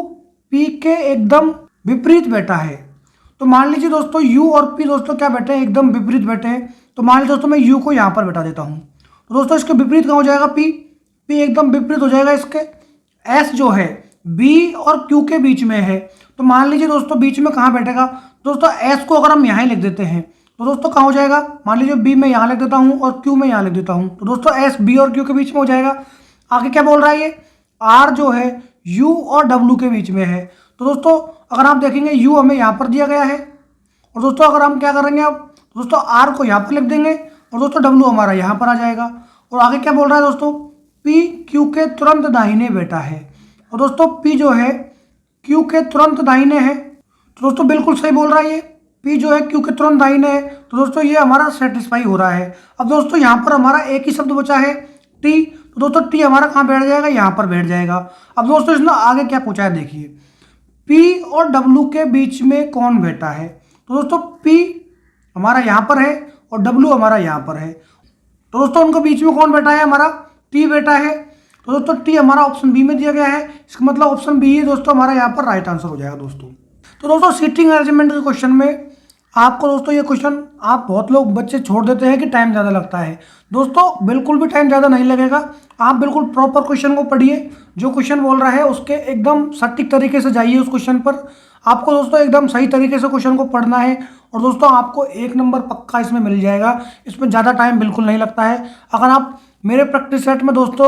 S1: पी के एकदम विपरीत बैठा है। तो मान लीजिए दोस्तों यू और पी दोस्तों क्या बैठे हैं, एकदम विपरीत बैठे हैं। तो मान लीजिए दोस्तों मैं यू को यहाँ पर बैठा देता हूँ। तो दोस्तों इसके विपरीत कहाँ हो जाएगा, पी एकदम विपरीत हो जाएगा इसके। एस जो है बी और क्यू के बीच में है। तो मान लीजिए दोस्तों बीच में कहाँ बैठेगा, दोस्तों एस को अगर हम यहाँ ही लिख देते हैं तो दोस्तों कहाँ हो जाएगा, मान लीजिए बी में यहाँ लिख देता हूँ और क्यू में यहाँ लिख देता हूँ। तो दोस्तों एस बी और क्यू के बीच में हो जाएगा। आगे क्या बोल रहा है ये, आर जो है यू और डब्ल्यू के बीच में है। तो दोस्तों अगर आप देखेंगे यू हमें यहाँ पर दिया गया है और दोस्तों अगर हम क्या करेंगे, अब दोस्तों आर को यहाँ पर लिख देंगे और दोस्तों डब्ल्यू हमारा यहाँ पर आ जाएगा। और आगे क्या बोल रहा है दोस्तों, पी क्यू के तुरंत दाहिने बैठा है। और दोस्तों पी जो है क्यू के तुरंत दाहिने है। तो दोस्तों बिल्कुल सही बोल रहा है ये, पी जो है क्यू के तुरंत दाहिने है। तो दोस्तों ये हमारा सेटिस्फाई हो रहा है। अब दोस्तों यहाँ पर हमारा एक ही शब्द बचा है टी। तो दोस्तों टी हमारा कहाँ बैठ जाएगा, यहाँ पर बैठ जाएगा। अब दोस्तों इसने आगे क्या पूछा है देखिए, पी और डब्ल्यू के बीच में कौन बैठा है। तो दोस्तों पी हमारा यहाँ पर है और डब्ल्यू हमारा यहाँ पर है। तो दोस्तों उनके बीच में कौन बैठा है, हमारा टी बैठा है। तो दोस्तों टी हमारा ऑप्शन बी में दिया गया है, इसका मतलब ऑप्शन बी है दोस्तों हमारा यहाँ पर राइट आंसर हो जाएगा दोस्तों। तो दोस्तों सीटिंग अरेंजमेंट के क्वेश्चन में आपको दोस्तों ये क्वेश्चन आप बहुत लोग बच्चे छोड़ देते हैं कि टाइम ज़्यादा लगता है। दोस्तों बिल्कुल भी टाइम ज़्यादा नहीं लगेगा, आप बिल्कुल प्रॉपर क्वेश्चन को पढ़िए, जो क्वेश्चन बोल रहा है उसके एकदम सटीक तरीके से जाइए उस क्वेश्चन पर। आपको दोस्तों एकदम सही तरीके से क्वेश्चन को पढ़ना है और दोस्तों आपको 1 नंबर पक्का इसमें मिल जाएगा। इसमें ज़्यादा टाइम बिल्कुल नहीं लगता है। अगर आप मेरे प्रैक्टिस सेट में दोस्तों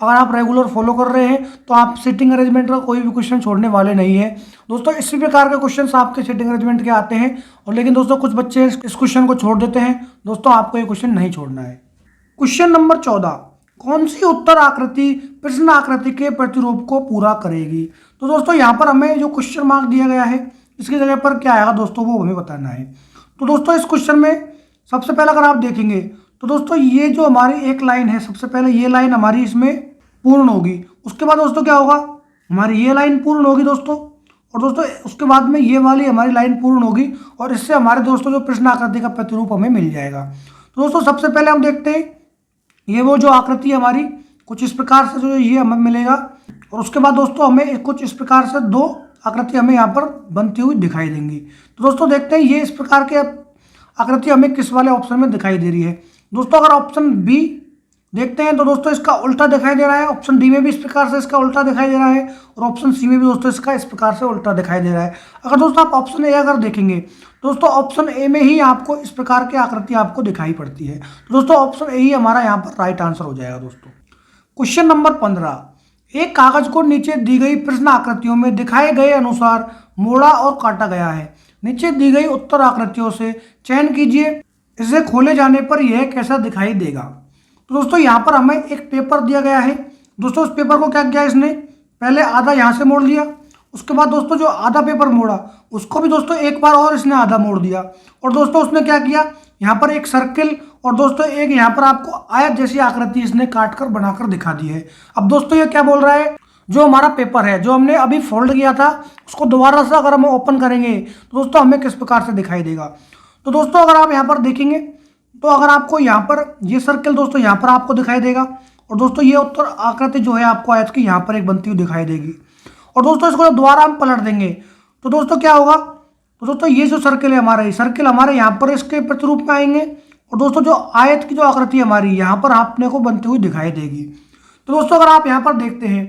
S1: अगर आप रेगुलर फॉलो कर रहे हैं तो आप सीटिंग अरेंजमेंट का कोई भी क्वेश्चन छोड़ने वाले नहीं है दोस्तों। इसी प्रकार के क्वेश्चंस आपके सीटिंग अरेंजमेंट के आते हैं और लेकिन दोस्तों कुछ बच्चे इस क्वेश्चन को छोड़ देते हैं। दोस्तों आपको ये क्वेश्चन नहीं छोड़ना है। क्वेश्चन नंबर 14, कौन सी उत्तर आकृति प्रश्न आकृति के प्रतिरूप को पूरा करेगी। तो दोस्तों यहाँ पर हमें जो क्वेश्चन मार्क दिया गया है इसकी जगह पर क्या आएगा दोस्तों वो हमें बताना है। तो दोस्तों इस क्वेश्चन में सबसे पहले अगर आप देखेंगे तो दोस्तों ये जो हमारी एक लाइन है, सबसे पहले ये लाइन हमारी इसमें पूर्ण होगी। उसके बाद दोस्तों क्या होगा, हमारी ये लाइन पूर्ण होगी दोस्तों। और दोस्तों उसके बाद में ये वाली हमारी लाइन पूर्ण होगी और इससे हमारे दोस्तों जो प्रश्न आकृति का प्रतिरूप हमें मिल जाएगा। तो दोस्तों सबसे पहले हम देखते हैं ये वो जो आकृति हमारी कुछ इस प्रकार से जो ये हमें मिलेगा और उसके बाद दोस्तों हमें कुछ इस प्रकार से 2 आकृति हमें यहाँ पर बनती हुई दिखाई देंगी। तो दोस्तों देखते हैं ये इस प्रकार के आकृति हमें किस वाले ऑप्शन में दिखाई दे रही है। दोस्तों अगर ऑप्शन बी देखते हैं तो दोस्तों इसका उल्टा दिखाई दे रहा है। ऑप्शन डी में भी इस प्रकार से इसका उल्टा दिखाई दे रहा है और ऑप्शन सी में भी दोस्तों इसका इस प्रकार से उल्टा दिखाई दे रहा है। अगर दोस्तों आप ऑप्शन ए अगर देखेंगे दोस्तों ऑप्शन ए में ही आपको इस प्रकार की आकृति आपको दिखाई पड़ती है। तो दोस्तों ऑप्शन ए ही हमारा यहाँ पर राइट आंसर हो जाएगा दोस्तों। क्वेश्चन नंबर 15, एक कागज को नीचे दी गई प्रश्न आकृतियों में दिखाए गए अनुसार मोड़ा और काटा गया है। नीचे दी गई उत्तर आकृतियों से चयन कीजिए, इसे खोले जाने पर यह कैसा दिखाई देगा। तो दोस्तों यहाँ पर हमें एक पेपर दिया गया है। दोस्तों उस पेपर को क्या किया इसने, पहले आधा यहाँ से मोड़ लिया, उसके बाद दोस्तों जो आधा पेपर मोड़ा उसको भी दोस्तों एक बार और इसने आधा मोड़ दिया और दोस्तों उसने क्या किया, यहाँ पर एक सर्किल और दोस्तों एक यहाँ पर आपको आयत जैसी आकृति इसने काट कर बनाकर दिखा दी है। अब दोस्तों ये क्या बोल रहा है, जो हमारा पेपर है जो हमने अभी फोल्ड किया था उसको दोबारा से अगर हम ओपन करेंगे तो दोस्तों हमें किस प्रकार से दिखाई देगा। तो दोस्तों अगर आप यहाँ पर देखेंगे तो अगर आपको यहाँ पर ये सर्किल दोस्तों यहाँ पर आपको दिखाई देगा और दोस्तों ये उत्तर आकृति जो है आपको आयत की यहाँ पर एक बनती हुई दिखाई देगी। और दोस्तों इसको दोबारा हम पलट देंगे तो दोस्तों क्या होगा, तो दोस्तों ये जो सर्किल है हमारा, ये सर्किल हमारे यहाँ पर इसके प्रतिरूप में आएंगे और दोस्तों जो आयत की जो आकृति हमारी यहाँ पर आपने को बनती हुई दिखाई देगी। तो दोस्तों अगर आप यहाँ पर देखते हैं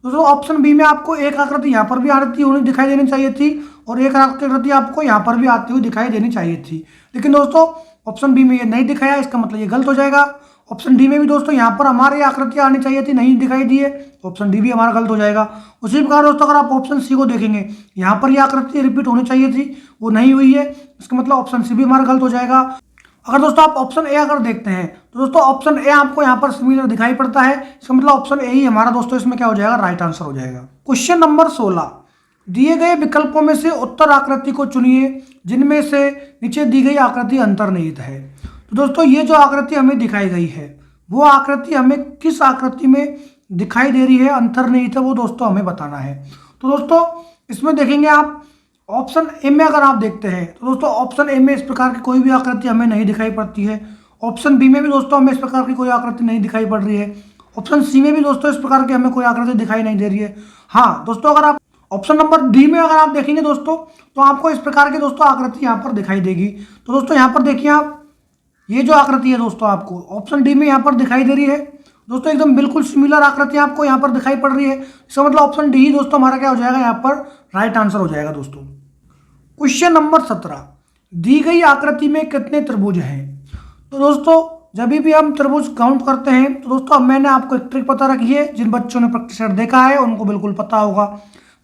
S1: दोस्तों ऑप्शन बी में आपको एक आकृति यहाँ पर भी आती हुई दिखाई देनी चाहिए थी और एक आकृति आपको यहाँ पर भी आती हुई दिखाई देनी चाहिए थी, लेकिन दोस्तों ऑप्शन बी में ये नहीं दिखाया, इसका मतलब ये गलत हो जाएगा। ऑप्शन डी में भी दोस्तों यहाँ पर हमारी आकृतियाँ आनी चाहिए थी, नहीं दिखाई दी है, ऑप्शन डी भी हमारा गलत हो जाएगा। उसी प्रकार दोस्तों अगर आप ऑप्शन सी को देखेंगे, यहाँ पर ये आकृति रिपीट होनी चाहिए थी, वो नहीं हुई है, इसका मतलब ऑप्शन सी भी हमारा गलत हो जाएगा। अगर दोस्तों आप ऑप्शन ए अगर देखते हैं तो दोस्तों ऑप्शन ए आपको यहाँ पर सिमिलर दिखाई पड़ता है, इसका मतलब ऑप्शन ए ही हमारा दोस्तों इसमें क्या हो जाएगा, राइट आंसर हो जाएगा। क्वेश्चन नंबर 16, दिए गए विकल्पों में से उत्तर आकृति को चुनिए जिनमें से नीचे दी गई आकृति अंतर्निहित है। तो दोस्तों ये जो आकृति हमें दिखाई गई है वो आकृति हमें किस आकृति में दिखाई दे रही है, अंतर्निहित है, वो दोस्तों हमें बताना है। तो दोस्तों इसमें देखेंगे आप ऑप्शन ए में अगर आप देखते हैं तो दोस्तों ऑप्शन ए में इस प्रकार की कोई भी आकृति हमें नहीं दिखाई पड़ती है। ऑप्शन बी में भी दोस्तों हमें इस प्रकार की कोई आकृति नहीं दिखाई पड़ रही है। ऑप्शन सी में भी दोस्तों इस प्रकार की हमें कोई आकृति दिखाई नहीं दे रही है। हाँ दोस्तों, अगर आप ऑप्शन नंबर डी में अगर आप देखेंगे दोस्तों तो आपको इस प्रकार की दोस्तों आकृति यहाँ पर दिखाई देगी। तो दोस्तों यहाँ पर देखिए आप, ये जो आकृति है दोस्तों आपको ऑप्शन डी में यहाँ पर दिखाई दे रही है दोस्तों, एकदम बिल्कुल सिमिलर आकृति आपको यहाँ पर दिखाई पड़ रही है। इसका मतलब ऑप्शन डी ही दोस्तों हमारा क्या हो जाएगा, यहाँ पर राइट आंसर हो जाएगा दोस्तों। क्वेश्चन नंबर 17, दी गई आकृति में कितने त्रिभुज हैं। तो दोस्तों जब भी हम त्रिभुज काउंट करते हैं तो दोस्तों अब मैंने आपको एक ट्रिक पता रखी है, जिन बच्चों ने प्रैक्टिस सेट देखा है उनको बिल्कुल पता होगा।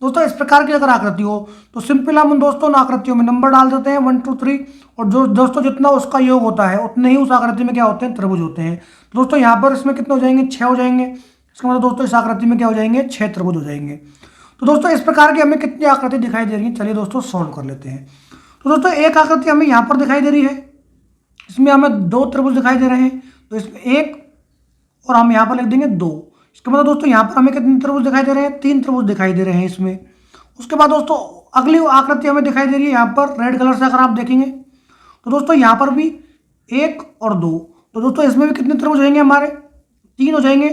S1: दोस्तों इस प्रकार की अगर आकृति हो तो सिंपल हम उन दोस्तों उन आकृतियों में नंबर डाल देते हैं 1 2 3, और जो दोस्तों जितना उसका योग होता है उतने ही उस आकृति में क्या होते हैं, त्रिभुज होते हैं। तो दोस्तों यहाँ पर इसमें कितने हो जाएंगे, 6 हो जाएंगे। इसका मतलब दोस्तों इस आकृति में क्या हो जाएंगे, 6 त्रिभुज हो जाएंगे। तो दोस्तों इस प्रकार की हमें कितनी आकृति दिखाई दे रही है, चलिए दोस्तों सॉल्व कर लेते हैं। तो दोस्तों एक आकृति हमें यहाँ पर दिखाई दे रही है, इसमें हमें 2 त्रिभुज दिखाई दे रहे हैं, तो इसमें 1 और हम यहाँ पर लिख देंगे 2। इसका मतलब दोस्तों यहाँ पर हमें कितने त्रिभुज दिखाई दे रहे हैं, 3 त्रिभुज दिखाई दे रहे हैं इसमें। उसके बाद दोस्तों अगली आकृति हमें दिखाई दे रही है यहाँ पर रेड कलर से अगर आप देखेंगे तो दोस्तों यहाँ पर भी 1 और 2, तो दोस्तों इसमें भी कितने त्रिभुज होंगे हमारे, 3 हो जाएंगे।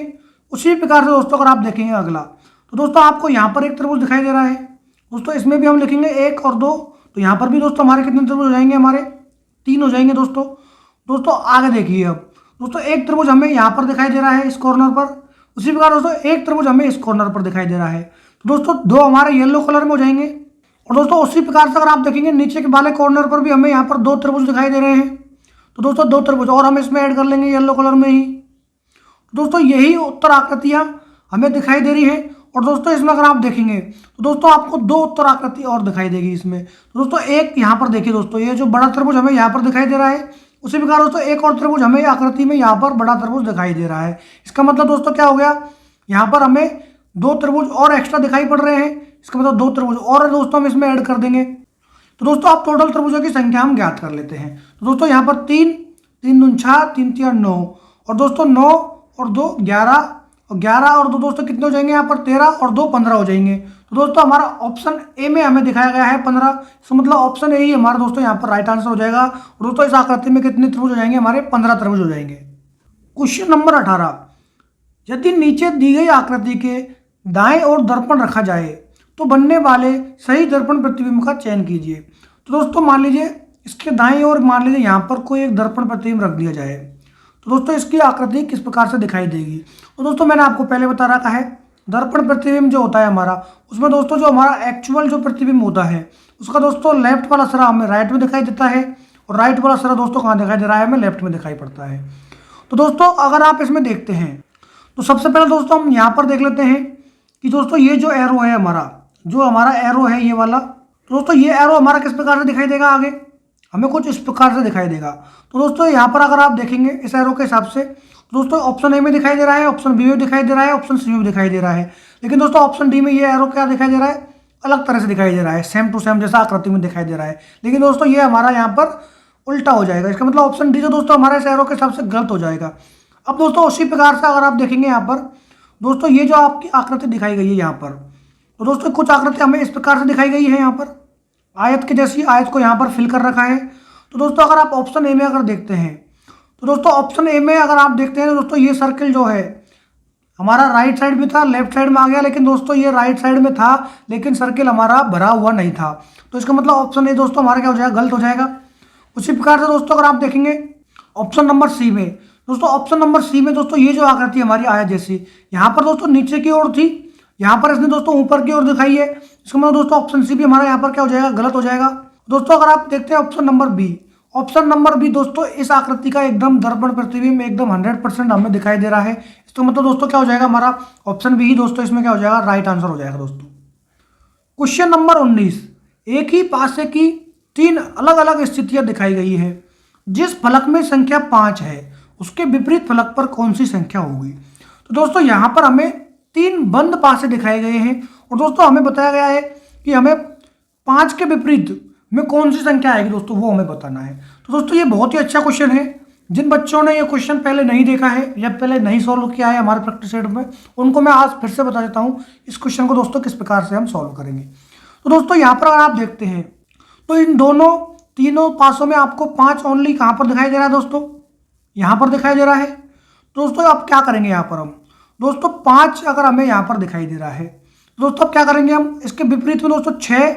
S1: उसी प्रकार से दोस्तों अगर आप देखेंगे अगला, तो दोस्तों आपको यहाँ पर एक त्रिभुज दिखाई दे रहा है दोस्तों, इसमें भी हम लिखेंगे 1 और 2, तो यहाँ पर भी दोस्तों हमारे कितने त्रिभुज हो जाएंगे, हमारे 3 हो जाएंगे दोस्तों। दोस्तों आगे देखिए अब दोस्तों एक त्रिभुज हमें यहाँ पर दिखाई दे रहा है इस कॉर्नर पर, उसी प्रकार दोस्तों एक त्रिभुज हमें इस कॉर्नर पर दिखाई दे रहा है। तो दोस्तों 2 हमारे येलो कलर में हो जाएंगे। और दोस्तों उसी प्रकार से अगर आप देखेंगे नीचे के वाले कॉर्नर पर भी हमें यहाँ पर 2 त्रिभुज दिखाई दे रहे हैं, तो दोस्तों 2 त्रिभुज और हम इसमें ऐड कर लेंगे येलो कलर में ही। दोस्तों यही उत्तर आकृतियाँ हमें दिखाई दे रही हैं। और दोस्तों इसमें अगर आप देखेंगे तो दोस्तों आपको 2 उत्तर आकृति और दिखाई देगी इसमें। तो दोस्तों एक यहाँ पर देखिए दोस्तों, ये जो बड़ा त्रिभुज हमें यहाँ पर दिखाई दे रहा है, उसी प्रकार दोस्तों एक और त्रिभुज हमें आकृति में यहाँ पर बड़ा त्रिभुज दिखाई दे रहा है। इसका मतलब दोस्तों क्या हो गया, यहाँ पर हमें 2 त्रिभुज और एक्स्ट्रा दिखाई पड़ रहे हैं। इसका मतलब 2 त्रिभुज और दोस्तों हम इसमें ऐड कर देंगे। तो दोस्तों आप टोटल त्रिभुजों की संख्या हम ज्ञात कर लेते हैं। तो दोस्तों यहाँ पर 3 3 दूनी 6, 3 3 9, और दोस्तों 9 और 2 11, और 11 और 2 दोस्तों कितने हो जाएंगे, यहाँ पर 13 और 2 15 हो जाएंगे। तो दोस्तों हमारा ऑप्शन ए में हमें दिखाया गया है 15, इसका मतलब ऑप्शन ए ही हमारा दोस्तों यहाँ पर राइट आंसर हो जाएगा। और दोस्तों इस आकृति में कितने त्रिभुज हो जाएंगे, हमारे 15 त्रिभुज हो जाएंगे। क्वेश्चन नंबर 18, यदि नीचे दी गई आकृति के दाएं ओर दर्पण रखा जाए तो बनने वाले सही दर्पण प्रतिबिंब का चयन कीजिए। तो दोस्तों मान लीजिए इसके दाएं ओर मान लीजिए यहाँ पर कोई एक दर्पण प्रतिबिंब रख दिया जाए, तो दोस्तों इसकी आकृति किस प्रकार से दिखाई देगी। तो दोस्तों मैंने आपको पहले बता रखा है, दर्पण प्रतिबिंब जो होता है हमारा, उसमें दोस्तों जो हमारा एक्चुअल जो प्रतिबिंब होता है उसका दोस्तों लेफ्ट वाला सिरा हमें राइट में दिखाई देता है, और राइट वाला सिरा दोस्तों कहाँ दिखाई दे रहा है, हमें लेफ्ट में दिखाई पड़ता है। तो दोस्तों अगर आप इसमें देखते हैं तो सबसे पहले दोस्तों हम यहाँ पर देख लेते हैं कि दोस्तों ये जो एरो है हमारा, जो हमारा एरो है ये वाला, तो दोस्तों ये एरो हमारा किस प्रकार से दिखाई देगा, आगे हमें कुछ इस प्रकार से दिखाई देगा। तो दोस्तों यहाँ पर अगर आप देखेंगे इस एरो के हिसाब से, दोस्तों ऑप्शन ए में दिखाई दे रहा है, ऑप्शन बी में दिखाई दे रहा है, ऑप्शन सी में दिखाई दे रहा है। लेकिन दोस्तों ऑप्शन डी में ये एरो क्या दिखाई दे रहा है, अलग तरह से दिखाई दे रहा है, सेम टू सेम जैसा आकृति में दिखाई दे रहा है। लेकिन दोस्तों ये हमारा यहाँ पर उल्टा हो जाएगा, इसका मतलब ऑप्शन डी जो दोस्तों हमारे इस एरो के हिसाब से गलत हो जाएगा। अब दोस्तों उसी प्रकार से अगर आप देखेंगे यहाँ पर दोस्तों ये जो आपकी आकृति दिखाई गई है यहाँ पर, तो दोस्तों कुछ आकृति हमें इस प्रकार से दिखाई गई है, यहाँ पर आयत के जैसी आयत को यहाँ पर फिल कर रखा है। तो दोस्तों अगर आप ऑप्शन ए में अगर देखते हैं तो दोस्तों ऑप्शन ए में अगर आप देखते हैं तो दोस्तों ये सर्किल जो है हमारा राइट साइड में था, लेफ्ट साइड में आ गया, लेकिन दोस्तों ये राइट साइड में था लेकिन सर्किल हमारा भरा हुआ नहीं था। तो इसका मतलब ऑप्शन ए दोस्तों हमारा क्या हो जाएगा, गलत हो जाएगा। उसी प्रकार से दोस्तों अगर आप देखेंगे ऑप्शन नंबर सी में, दोस्तों ऑप्शन नंबर सी में दोस्तों ये जो आकृति हमारी आयत जैसी यहाँ पर दोस्तों नीचे की ओर थी, यहाँ पर इसने दोस्तों ऊपर की ओर दिखाई है। इसका मतलब दोस्तों ऑप्शन सी भी हमारा यहाँ पर क्या हो जाएगा, गलत हो जाएगा। दोस्तों अगर आप देखते हैं option number B, option number B दोस्तों, इस आकृति का एकदम दर्पण प्रतिबिंब एकदम 100% हमें दिखाई दे रहा है। इसका मतलब दोस्तों क्या हो जाएगा, हमारा ऑप्शन बी ही दोस्तों इसमें क्या हो जाएगा, राइट आंसर हो जाएगा दोस्तों। क्वेश्चन नंबर 19, एक ही पासे की 3 अलग अलग स्थितियां दिखाई गई है। जिस फलक में संख्या 5 है उसके विपरीत फलक पर कौन सी संख्या होगी। तो दोस्तों यहाँ पर हमें 3 बंद पासे दिखाए गए हैं और दोस्तों हमें बताया गया है कि हमें 5 के विपरीत में कौन सी संख्या आएगी दोस्तों, वो हमें बताना है। तो दोस्तों ये बहुत ही अच्छा क्वेश्चन है। जिन बच्चों ने ये क्वेश्चन पहले नहीं देखा है या पहले नहीं सॉल्व किया है हमारे प्रैक्टिस सेट में, उनको मैं आज फिर से बता देता हूँ इस क्वेश्चन को दोस्तों किस प्रकार से हम सॉल्व करेंगे। तो दोस्तों यहाँ पर अगर आप देखते हैं तो इन तीनों पासों में आपको 5 ओनली कहाँ पर दिखाई दे रहा है दोस्तों, यहाँ पर दिखाई दे रहा है। दोस्तों आप क्या करेंगे यहाँ पर, हम दोस्तों 5 अगर हमें यहाँ पर दिखाई दे रहा है तो दोस्तों अब क्या करेंगे, हम इसके विपरीत में दोस्तों 6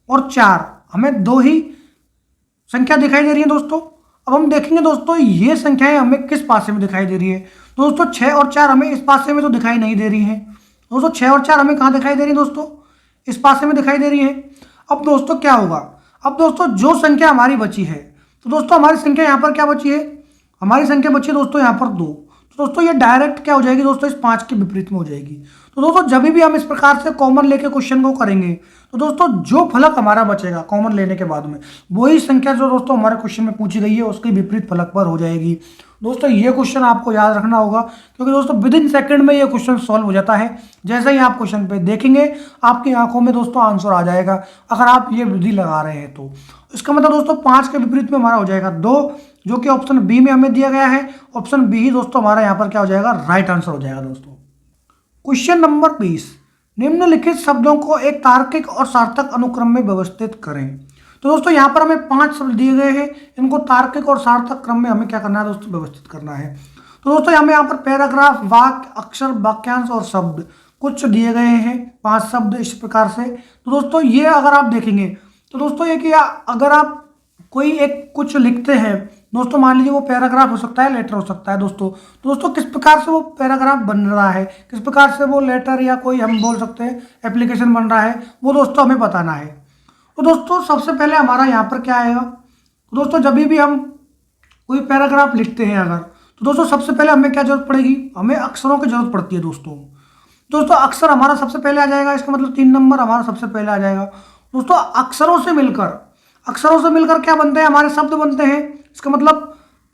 S1: और 4 हमें 2 ही संख्या दिखाई दे रही है दोस्तों। अब हम देखेंगे दोस्तों ये संख्याएं हमें किस पासे में दिखाई दे रही है। दोस्तों 6 और 4 हमें इस पासे में तो दिखाई नहीं दे रही है दोस्तों, 6 और 4 हमें कहाँ दिखाई दे रही है दोस्तों, इस पासे में दिखाई दे रही है। अब दोस्तों क्या होगा, अब दोस्तों जो संख्या हमारी बची है, तो दोस्तों हमारी संख्या यहाँ पर क्या बची है, हमारी संख्या बची है दोस्तों यहाँ पर 2। तो दोस्तों ये डायरेक्ट क्या हो जाएगी दोस्तों, इस 5 के विपरीत में हो जाएगी। तो दोस्तों जब भी हम इस प्रकार से कॉमन लेके क्वेश्चन को करेंगे तो दोस्तों जो फलक हमारा बचेगा कॉमन लेने के बाद में, वही संख्या जो दोस्तों हमारे क्वेश्चन में पूछी गई है उसके विपरीत फलक पर हो जाएगी। दोस्तों ये क्वेश्चन आपको याद रखना होगा क्योंकि दोस्तों विद इन सेकेंड में ये क्वेश्चन सॉल्व हो जाता है। जैसे ही आप क्वेश्चन पे देखेंगे आपकी आंखों में दोस्तों आंसर आ जाएगा अगर आप ये विधि लगा रहे हैं तो। इसका मतलब दोस्तों 5 के विपरीत में हमारा हो जाएगा 2, जो कि ऑप्शन बी में हमें दिया गया है। ऑप्शन बी ही दोस्तों हमारा यहाँ पर क्या हो जाएगा, राइट आंसर हो जाएगा दोस्तों। क्वेश्चन नंबर 20, निम्नलिखित शब्दों को एक तार्किक और सार्थक अनुक्रम में व्यवस्थित करें। तो दोस्तों यहाँ पर हमें 5 शब्द दिए गए हैं, इनको तार्किक और सार्थक क्रम में हमें क्या करना है दोस्तों, व्यवस्थित करना है। तो दोस्तों हमें यहाँ पर पैराग्राफ, वाक्य, अक्षर, वाक्यांश और शब्द कुछ दिए गए हैं, 5 शब्द इस प्रकार से। तो दोस्तों ये अगर आप देखेंगे तो दोस्तों ये कि अगर आप कोई एक कुछ लिखते हैं दोस्तों, मान लीजिए वो पैराग्राफ हो सकता है, लेटर हो सकता है दोस्तों। तो दोस्तों किस प्रकार से वो पैराग्राफ बन रहा है, किस प्रकार से वो लेटर या कोई हम बोल सकते हैं एप्लीकेशन बन रहा है, वो दोस्तों हमें बताना है। तो दोस्तों सबसे पहले हमारा यहाँ पर क्या आएगा, तो दोस्तों जब भी हम कोई पैराग्राफ लिखते हैं अगर, तो दोस्तों सबसे पहले हमें क्या जरूरत पड़ेगी, हमें अक्षरों की जरूरत पड़ती है दोस्तों अक्षर हमारा सबसे पहले आ जाएगा, इसका मतलब 3 नंबर हमारा सबसे पहले आ जाएगा दोस्तों। अक्षरों से मिलकर क्या बनते हैं, हमारे शब्द बनते हैं। इसका मतलब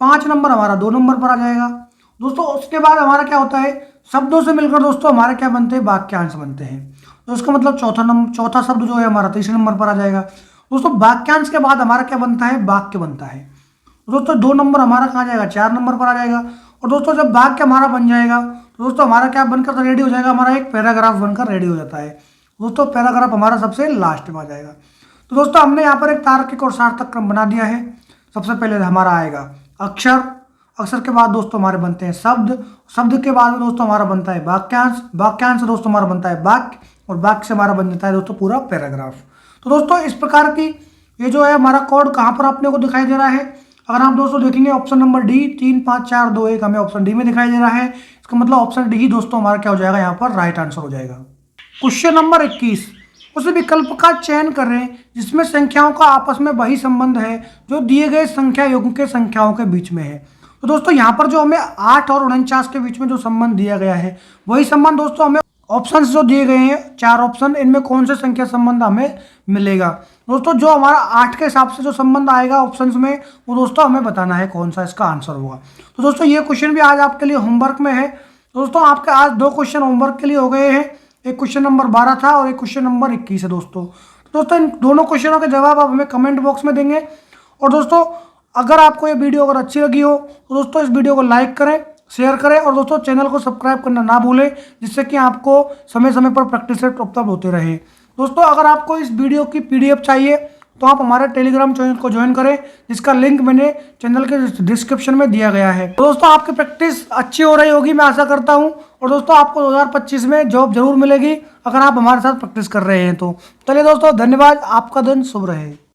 S1: 5 नंबर हमारा 2 नंबर पर आ जाएगा दोस्तों। उसके बाद हमारा क्या होता है, शब्दों से मिलकर दोस्तों हमारे क्या बनते हैं, वाक्यांश बनते हैं। तो इसका मतलब चौथा शब्द जो है हमारा तीसरे नंबर पर आ जाएगा दोस्तों। वाक्यांश के बाद हमारा क्या बनता है, वाक्य बनता है दोस्तों। 2 नंबर हमारा कहाँ जाएगा, 4 नंबर पर आ जाएगा। और दोस्तों जब वाक्य हमारा बन जाएगा तो दोस्तों हमारा क्या बनकर रेडी हो जाएगा, हमारा एक पैराग्राफ बनकर रेडी हो जाता है दोस्तों। पैराग्राफ हमारा सबसे लास्ट में आ जाएगा। तो दोस्तों हमने यहाँ पर एक तार्किक और सार्थक क्रम बना दिया है। सबसे पहले हमारा आएगा अक्षर के बाद दोस्तों हमारे बनते हैं शब्द के बाद में दोस्तों हमारा बनता है वाक्यांश से दोस्तों हमारा बनता है वाक्य, और वाक्य से हमारा बन जाता है दोस्तों पूरा पैराग्राफ। तो दोस्तों इस प्रकार की ये जो है हमारा कोड कहाँ पर आपने को दिखाई दे रहा है, अगर आप दोस्तों देखेंगे ऑप्शन नंबर डी 3 5 4 2 1 हमें ऑप्शन डी में दिखाई दे रहा है। इसका मतलब ऑप्शन डी ही दोस्तों हमारा क्या हो जाएगा, यहाँ पर राइट आंसर हो जाएगा। क्वेश्चन नंबर 21, उस विकल्प का चयन करें जिसमें संख्याओं का आपस में वही संबंध है जो दिए गए संख्या युग्म के संख्याओं के बीच में है। तो दोस्तों यहाँ पर जो हमें 8 और 49 के बीच में जो संबंध दिया गया है वही संबंध दोस्तों हमें ऑप्शंस जो दिए गए हैं 4 ऑप्शन, इनमें कौन से संख्या संबंध हमें मिलेगा दोस्तों। जो हमारा 8 के हिसाब से जो संबंध आएगा ऑप्शंस में वो दोस्तों हमें बताना है कौन सा इसका आंसर होगा। तो दोस्तों ये क्वेश्चन भी आज आपके लिए होमवर्क में है दोस्तों। आपके आज 2 क्वेश्चन होमवर्क के लिए हो गए हैं, एक क्वेश्चन नंबर 12 था और एक क्वेश्चन नंबर 21 है दोस्तों इन दोनों क्वेश्चनों के जवाब आप हमें कमेंट बॉक्स में देंगे। और दोस्तों अगर आपको ये वीडियो अगर अच्छी लगी हो तो दोस्तों इस वीडियो को लाइक करें, शेयर करें और दोस्तों चैनल को सब्सक्राइब करना ना भूलें, जिससे कि आपको समय समय पर प्रैक्टिस सेट उपलब्ध होते रहे। दोस्तों अगर आपको इस वीडियो की PDF चाहिए तो आप हमारे टेलीग्राम चैनल को ज्वाइन करें, जिसका लिंक मैंने चैनल के डिस्क्रिप्शन में दिया गया है। दोस्तों आपकी प्रैक्टिस अच्छी हो रही होगी मैं आशा करता हूं, और दोस्तों आपको 2025 में जॉब जरूर मिलेगी अगर आप हमारे साथ प्रैक्टिस कर रहे हैं तो। चलिए दोस्तों धन्यवाद, आपका दिन शुभ रहे।